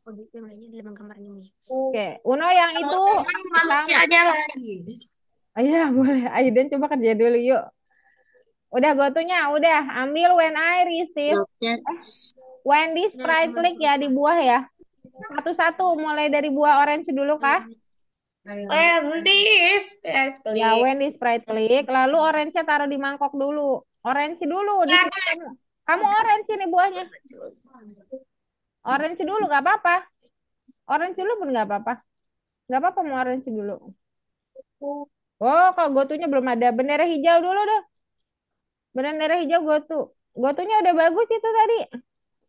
Oh, gitu namanya di dalam gambar ini. Oke, Uno yang itu Memang kamu. manusianya lari. Oh, iya, boleh. Aiden coba kerja dulu yuk. Udah gotunya, udah. Ambil when I receive. When this sprite click ya di buah ya. Satu-satu, mulai dari buah orange dulu kah? Wendy Ya, Spratly. when this sprite click. Lalu orange-nya taruh di mangkok dulu. Orange dulu. Di sini kamu. Kamu orange ini buahnya. Orange dulu, nggak apa-apa. Orange dulu pun nggak apa-apa. Nggak apa-apa mau orange dulu. Oh, kalau gotunya belum ada. Bendera hijau dulu deh. Bendera hijau gotu. Gotunya udah bagus itu tadi.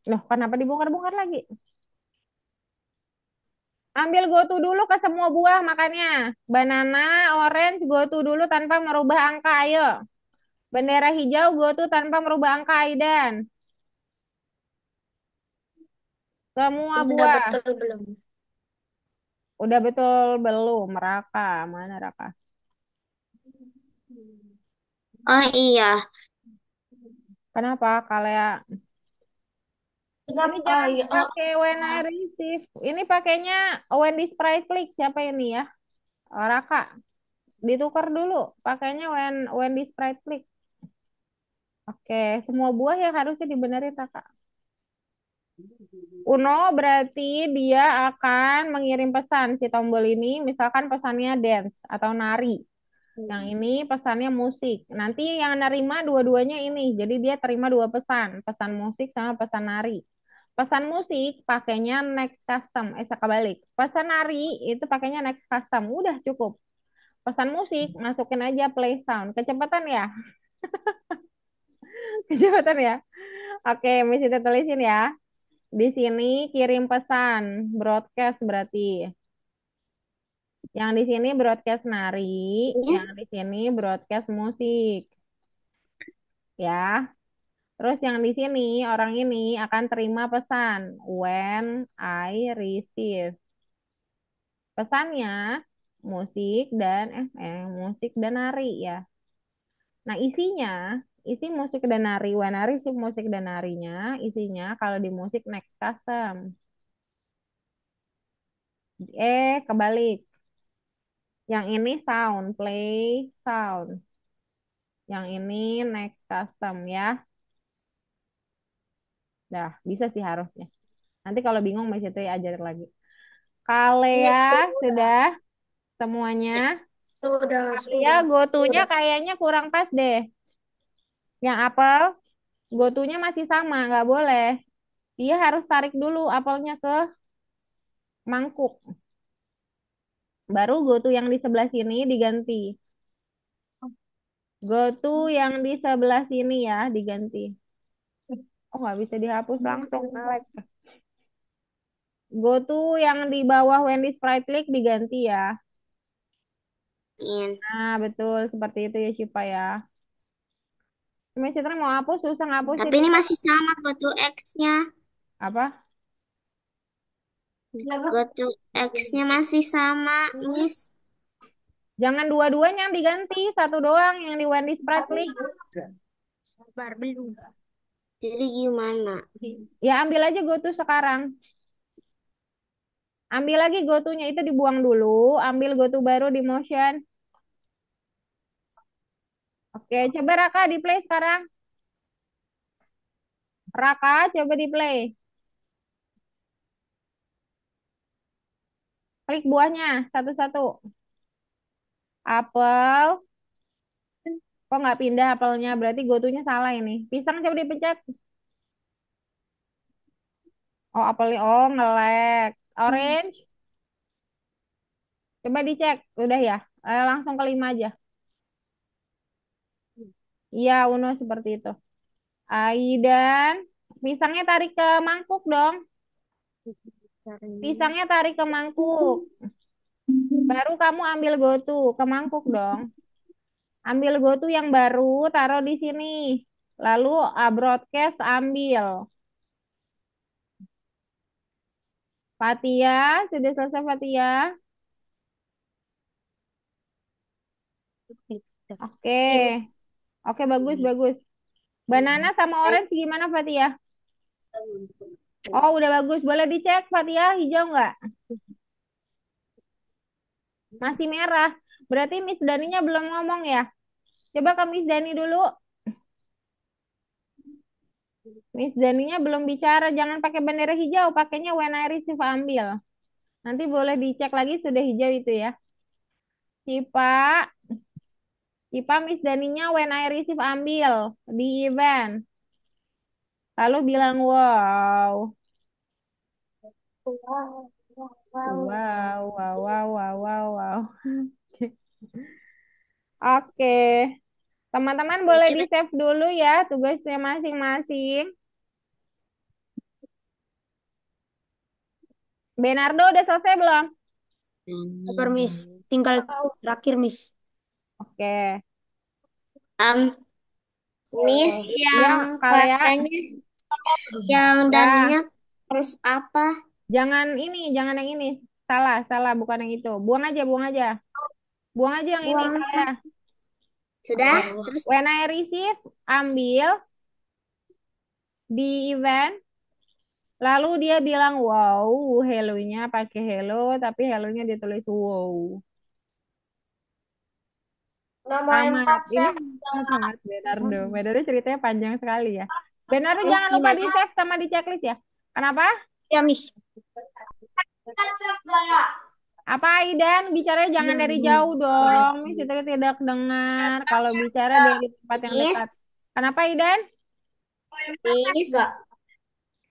Loh, kenapa dibongkar-bongkar lagi? Ambil gotu dulu ke semua buah makanya. Banana, orange, gotu dulu tanpa merubah angka. Ayo. Bendera hijau gotu tanpa merubah angka, Aidan. Semua Sudah buah. betul belum? Udah betul belum? Raka. Mana Raka? Oh iya, Kenapa? Kalau ini Kenapa jangan ya? pakai when I receive. Ini pakainya when this price click. Siapa ini ya? Oh, Raka. Ditukar dulu. Pakainya when this price click. Oke, semua buah yang harusnya dibenerin Raka. Uno berarti dia akan mengirim pesan si tombol ini, misalkan pesannya dance atau nari. Yang ini pesannya musik. Nanti yang nerima dua-duanya ini. Jadi dia terima dua pesan, pesan musik sama pesan nari. Pesan musik pakainya next custom, kebalik. Pesan nari itu pakainya next custom. Udah cukup. Pesan musik masukin aja play sound. Kecepatan ya? Kecepatan ya? Oke, mesti kita tulisin ya. Di sini kirim pesan, broadcast berarti. Yang di sini broadcast nari, yang yes. di sini broadcast musik. Ya. Terus yang di sini orang ini akan terima pesan when I receive. Pesannya musik dan nari ya. Nah, isi musik dan nari, when I receive musik dan narinya, isinya kalau di musik next custom. Kebalik. Yang ini sound, play sound. Yang ini next custom ya. Dah, bisa sih harusnya. Nanti kalau bingung Mbak Cetri ajarin lagi. Ini Kalea sudah. sudah semuanya. Sudah, Ya, sudah, gotunya sudah. kayaknya kurang pas deh. Yang apel, gotunya masih sama, nggak boleh. Dia harus tarik dulu apelnya ke mangkuk. Baru gotu yang di sebelah sini diganti. Gotu yang di sebelah sini ya diganti. Oh, nggak bisa dihapus langsung. Ngelek. Go to yang di bawah Wendy Sprite League diganti ya. In. Nah, betul. Seperti itu ya, Shipa ya. Miss Citra mau hapus, susah Tapi ngapusin. ini masih sama go to X-nya. Apa? Go to X-nya masih sama, Miss. Jangan dua-duanya yang diganti. Satu doang yang di Wendy Sprite League. Sabar belum. Jadi gimana? Ya, ambil aja go to sekarang. Ambil lagi go to-nya itu dibuang dulu. Ambil go to baru di motion. Oke, coba Raka di play sekarang. Raka, coba di play. Klik buahnya satu-satu. Apel. Kok nggak pindah apelnya? Berarti gotunya salah ini. Pisang coba dipencet. Oh, apelnya. Oh, ngelek. Orange. Coba dicek. Udah ya. Langsung ke 5 aja. Iya, Uno seperti itu. Aidan. Pisangnya tarik ke mangkuk dong. Pisangnya tarik ke mangkuk. Baru kamu ambil gotu ke mangkuk dong. Ambil gotu yang baru, taruh di sini. Lalu broadcast ambil. Fatia, sudah selesai Fatia? Oke. Oke, bagus, bagus. Banana sama orange gimana Fatia? Oh, udah bagus. Boleh dicek Fatia, hijau nggak? Masih merah. Berarti Miss Daninya belum ngomong ya? Coba ke Miss Dani dulu. Miss Daninya belum bicara. Jangan pakai bendera hijau. Pakainya when I receive ambil. Nanti boleh dicek lagi sudah hijau itu ya. Cipa. Cipa Miss Daninya when I receive ambil. Di event. Lalu bilang wow. Wow. Wow, wow, wow, wow, wow, wow. Oke. Teman-teman boleh di-save dulu ya tugasnya masing-masing. Benardo udah selesai belum? Sabar Miss. Tinggal terakhir Miss. Oke. Miss Ya, yang Kalea. katanya yang Ya, daninya terus apa? jangan ini, jangan yang ini. Salah, salah, bukan yang itu. Buang aja, buang aja. Buang aja yang ini, Buang. Kalea. Sudah? Oke. Terus When I receive, ambil di event. Lalu dia bilang wow, hello-nya pakai hello, tapi hello-nya ditulis wow. Nomor Tamat. 4 Ini saya tamat Benardo. Benardo ceritanya panjang sekali ya. Benardo terus jangan lupa gimana? di-save sama di checklist ya. Kenapa? Ya Miss. Apa Aidan? Bicaranya jangan dari jauh dong. Miss itu tidak dengar. Kalau bicara dari tempat yang Miss, dekat. Kenapa Aidan? Miss,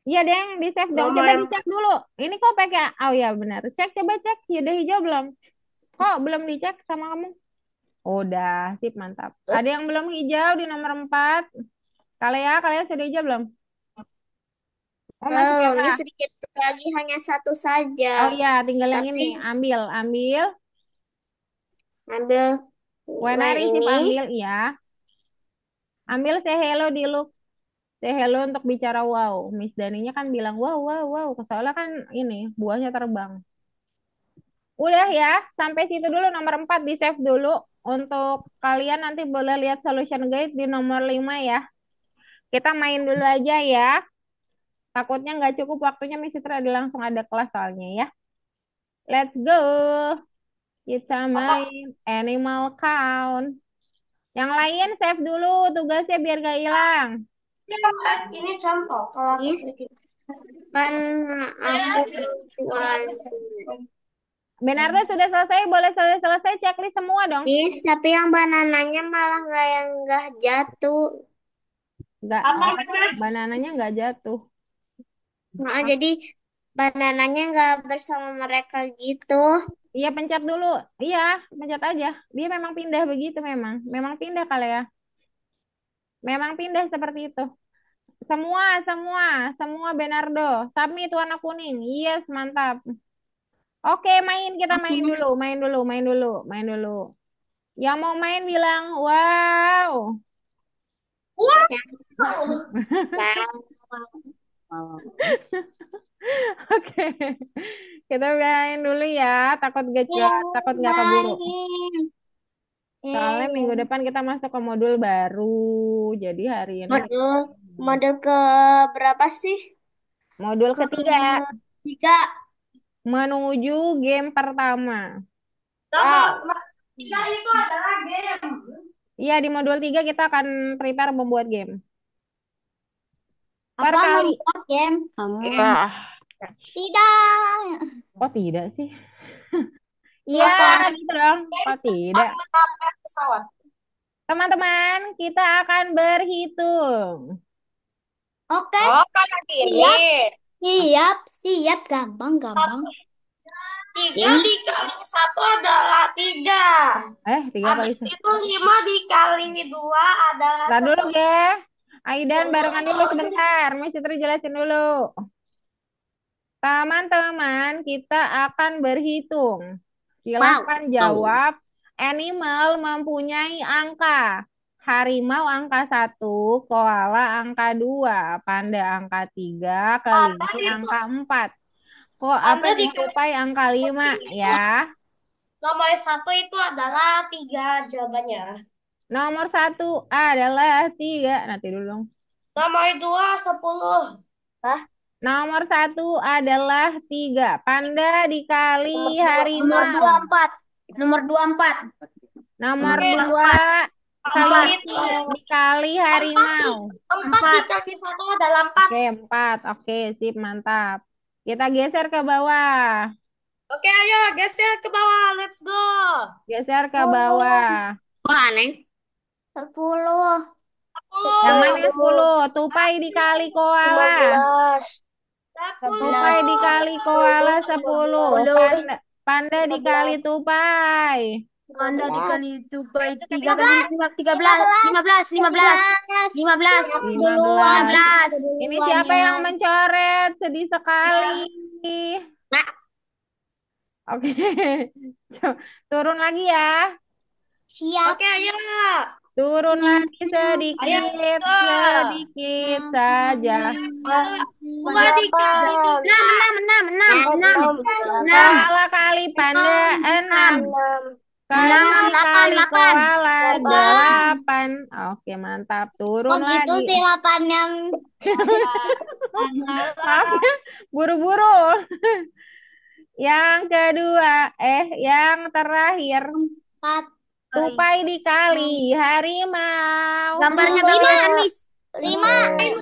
Iya Deng, di-save dong. nomor Coba yang dicek dulu. Ini kok pakai, oh ya benar. Cek, coba cek. Udah hijau belum? Kok belum dicek sama kamu? Udah, sip, mantap. Ada yang belum hijau di nomor 4. Kalian sudah hijau belum? Oh, masih ini merah. sedikit lagi hanya satu saja. Oh iya, tinggal yang Tapi ini. Ambil, ambil. ambil When I yang receive, ini. ambil, iya. Ambil say hello di look. Say hello untuk bicara wow. Miss Daninya kan bilang wow, wow, wow. Soalnya kan ini, buahnya terbang. Udah ya, sampai situ dulu nomor 4 di save dulu. Untuk kalian nanti boleh lihat solution guide di nomor 5 ya. Kita main dulu aja ya. Takutnya nggak cukup waktunya Miss Citra ada langsung ada kelas soalnya ya. Let's go. Kita main animal count. Yang lain save dulu tugasnya biar gak hilang. ini contoh kalau aku Miss, bikin. kan ambil ulang. Benardo sudah selesai, boleh selesai checklist semua dong. Miss, tapi yang banananya malah nggak jatuh. Nggak, banananya nggak jatuh. Nah, jadi banananya nggak bersama mereka gitu. Iya pencet dulu. Iya, pencet aja. Dia memang pindah begitu memang. Memang pindah kali ya. Memang pindah seperti itu. Semua Bernardo. Submit warna kuning. Yes, mantap. Oke, kita main dulu. Yang mau main bilang, wow. Oke, kita main dulu ya. Takut nggak keburu. Soalnya minggu depan kita masuk ke modul baru. Jadi hari ini Model ke berapa sih? modul ketiga Tiga. menuju game pertama. Tiga itu adalah game. Iya, di modul 3 kita akan prepare membuat game. Per Apa kali. membuat game? Ya, Tidak. kok tidak sih? Iya, gitu dong. Kok tidak? Menabrak pesawat. Teman-teman, kita akan berhitung. Oke. Oh, kayak gini. Siap. Gampang. Tiga dikali satu adalah 3. 3 kali Habis itu 5 dikali 2 adalah Ntar dulu, 10. ya. Aidan, barengan dulu sebentar. Miss Citri jelasin dulu. Teman-teman, kita akan berhitung. Silahkan jawab. Animal mempunyai angka. Harimau angka 1, koala angka 2, panda angka 3, kelinci angka 4. Kok apa tupai angka 5 ya? Nomor 1 itu adalah 3 jawabannya. Nomor 1 adalah 3. Nanti dulu dong. Nomor 2 10. Nomor 1 adalah 3. Panda dikali harimau. Nomor 24. Nomor 2 kelinci dikali harimau. 4 dikali 1 adalah 4. Oke, 4. Oke, sip, mantap. Kita geser ke bawah. Oke, ayo geser ke bawah. Let's go. Geser ke bawah. Aneh. 10. Yang mana 10? Tupai dikali koala. 10. Tupai dikali koala 10. Panda dikali tupai. Panda dikali tupai 15. 15. Ini siapa yang mencoret? Sedih sekali. Oke. Turun lagi ya. Siap. Oke, ayo. Turun lagi sedikit saja. 2 dikali 6. Koala kali panda 6. Kelinci kali koala 8. Oke, mantap. Turun Kok gitu lagi. sih 8-nya? Maaf ya, buru-buru. Yang kedua, yang terakhir. 4. Tupai dikali harimau. Gambarnya gambaran, Miss. 5.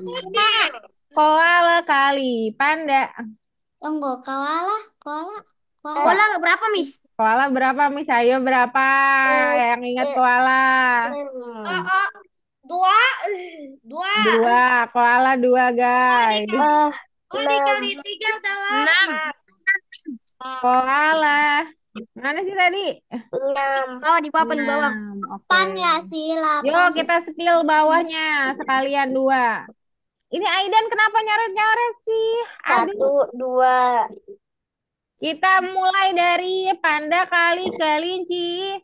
Koala kali panda. Tunggu, koala. Koala berapa, Miss? Koala berapa, Miss? Ayo berapa? Yang ingat koala. 2. 2. Koala 2, guys. 2 dikali 3 adalah 6. Koala. Mana sih tadi? Bawah di papan di bawah. 8 ya sih, 8. Yuk kita spill bawahnya sekalian 2. Ini Aidan kenapa nyoret-nyoret sih? Aduh. 1, 2. Kita mulai dari panda kali kelinci.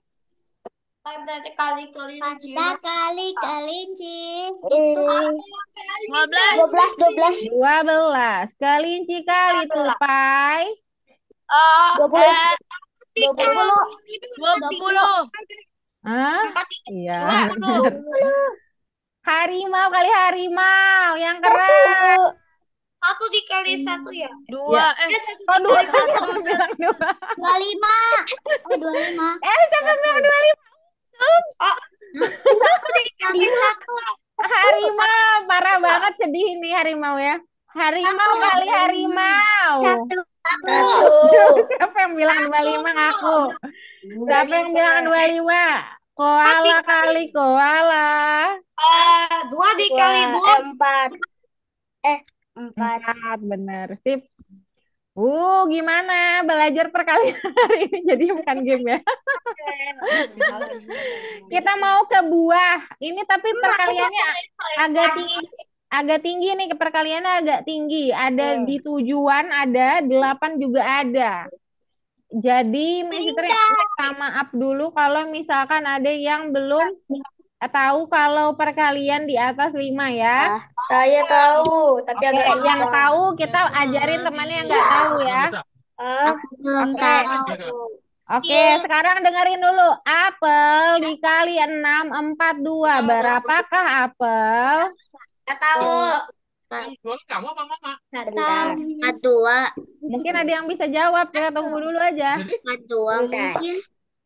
Panda kali kelinci. Panda kali kelinci. 12. 12. Kelinci kali tupai. 20. Hah? Iya. Harimau kali harimau. Yang keren. 1 dikali 1 ya. 2. Kok 2? Kamu bilang 2. 25. Oh, 25. Jangan bilang 25. 1 dikali 1. Harimau. Parah banget sedih ini harimau ya. Harimau kali harimau. 1. Siapa yang bilang 25? Aku. Siapa yang bilang 25? Koala kali koala. 2 dikali 2. 4. Bener. Sip. Gimana belajar perkalian hari ini? Jadi bukan game ya. Kita mau ke buah. Ini tapi perkaliannya agak tinggi. agak tinggi nih, perkaliannya agak tinggi. Ada di tujuan, ada 8 juga ada. Jadi Miss Fitri minta maaf dulu kalau misalkan ada yang belum tahu kalau perkalian di atas 5 ya. Saya tahu, tapi Oke, agak yang lupa. tahu kita ajarin temannya yang nggak tahu ya. Aku belum Oke. tahu. Oke, sekarang dengerin dulu. Apel dikali 6, 42. Berapakah apel? Nggak tahu. Nggak Bentar. tahu. Dua. Mungkin ada yang bisa jawab. Kita tunggu dulu aja. Dua mungkin.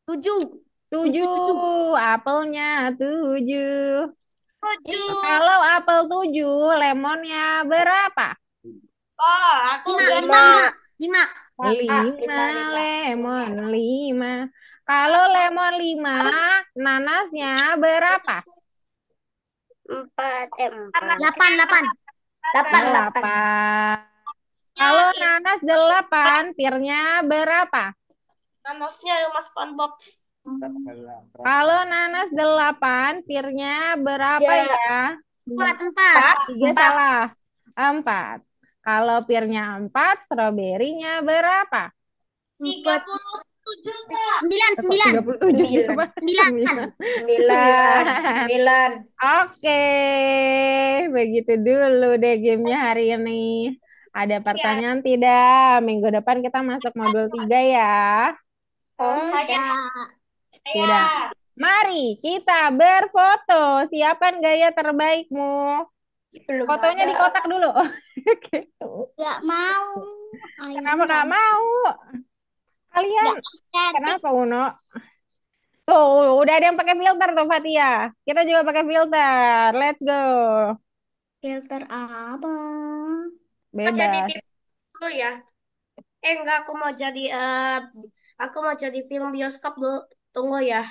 7. 7. Apelnya 7. 7. Kalau apel 7, lemonnya berapa? Oh, aku 5. 5 lemon 5. Kalau lemon 5, nanasnya berapa? 4. 8. 8. Kalau nanas 8, pirnya berapa? nanasnya Mas SpongeBob. Kalau nanas 8, pirnya berapa ya? 4. 3 salah. 4. Kalau pirnya 4, stroberinya berapa? 37 juga. 9. 37 siapa? 9. Oke, begitu dulu deh gamenya hari ini. Ada pertanyaan tidak? Minggu depan kita masuk modul 3 ya. Tidak. Mari kita berfoto. Siapkan gaya terbaikmu. Fotonya di kotak dulu. Oke. Nggak mau. Ayo, Kenapa nggak mau? Kalian cantik. kenapa Uno? Tuh, udah ada yang pakai filter tuh Fatia. Kita juga pakai filter. Let's go. Filter apa? Mau jadi Bebas. TV dulu ya. Enggak, aku mau jadi film bioskop dulu. Tunggu ya.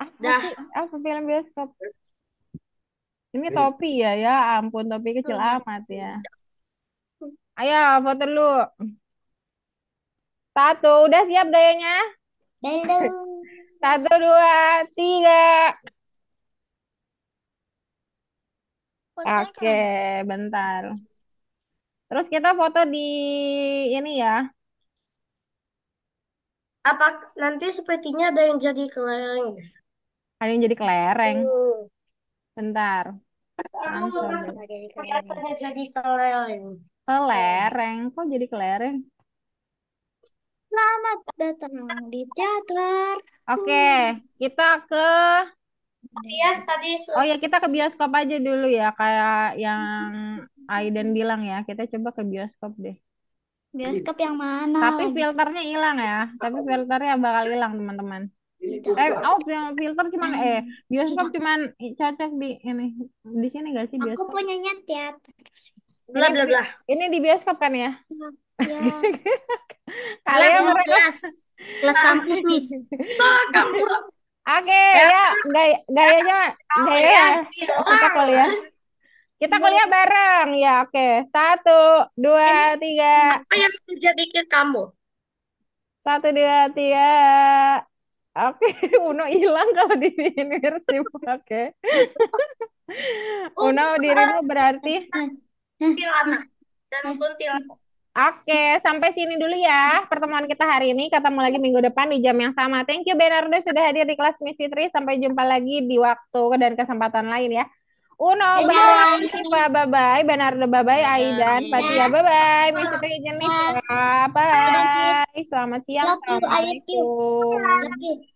Apa Dah. sih? Apa film bioskop? Ini topi ya, ya ampun topi kecil amat ya. Ayo foto dulu. 1, udah siap gayanya? Belum. 1, 2, 3. Oke, bentar. Terus kita foto di ini ya. Apa nanti sepertinya ada yang jadi kelereng? Ada yang jadi kelereng. Bentar. Kamu Answer Mas dulu. kelihatannya jadi kelereng. Kelereng, kok jadi kelereng? Selamat datang di teater. Oke, kita ke Yes, tadi Oh ya, kita ke bioskop aja dulu ya, kayak yang Aiden bilang ya. Kita coba ke bioskop deh. Bioskop yang mana Tapi lagi? filternya hilang ya. Tapi filternya bakal hilang, teman-teman. Filter cuman bioskop cuman cocok di ini. Di sini gak sih Aku bioskop? punyanya teater. bla bla bla. Ini di bioskop kan ya? Ya. Kalian Kelas kampus, Miss. Oke, ya, gayanya kita kuliah bareng ya. Oke, 1, 2, 3. Apa yang terjadi ke kamu? 1, 2, 3. Oke, Uno hilang kalau di sini Persib. Oke. Uno dirimu berarti. Kuntilanak dan kuntilanak. Oke, sampai sini dulu ya pertemuan kita hari ini. Ketemu lagi minggu depan di jam yang sama. Thank you Bernardo sudah hadir di kelas Miss Fitri. Sampai jumpa lagi di waktu dan kesempatan lain ya. Uno, bye. Siva, bye-bye. Bernardo, bye-bye. Aidan, Fatia, bye-bye. Miss Fitri, Jenis, bye. Selamat siang. Love you, I love you. Assalamualaikum. Love you.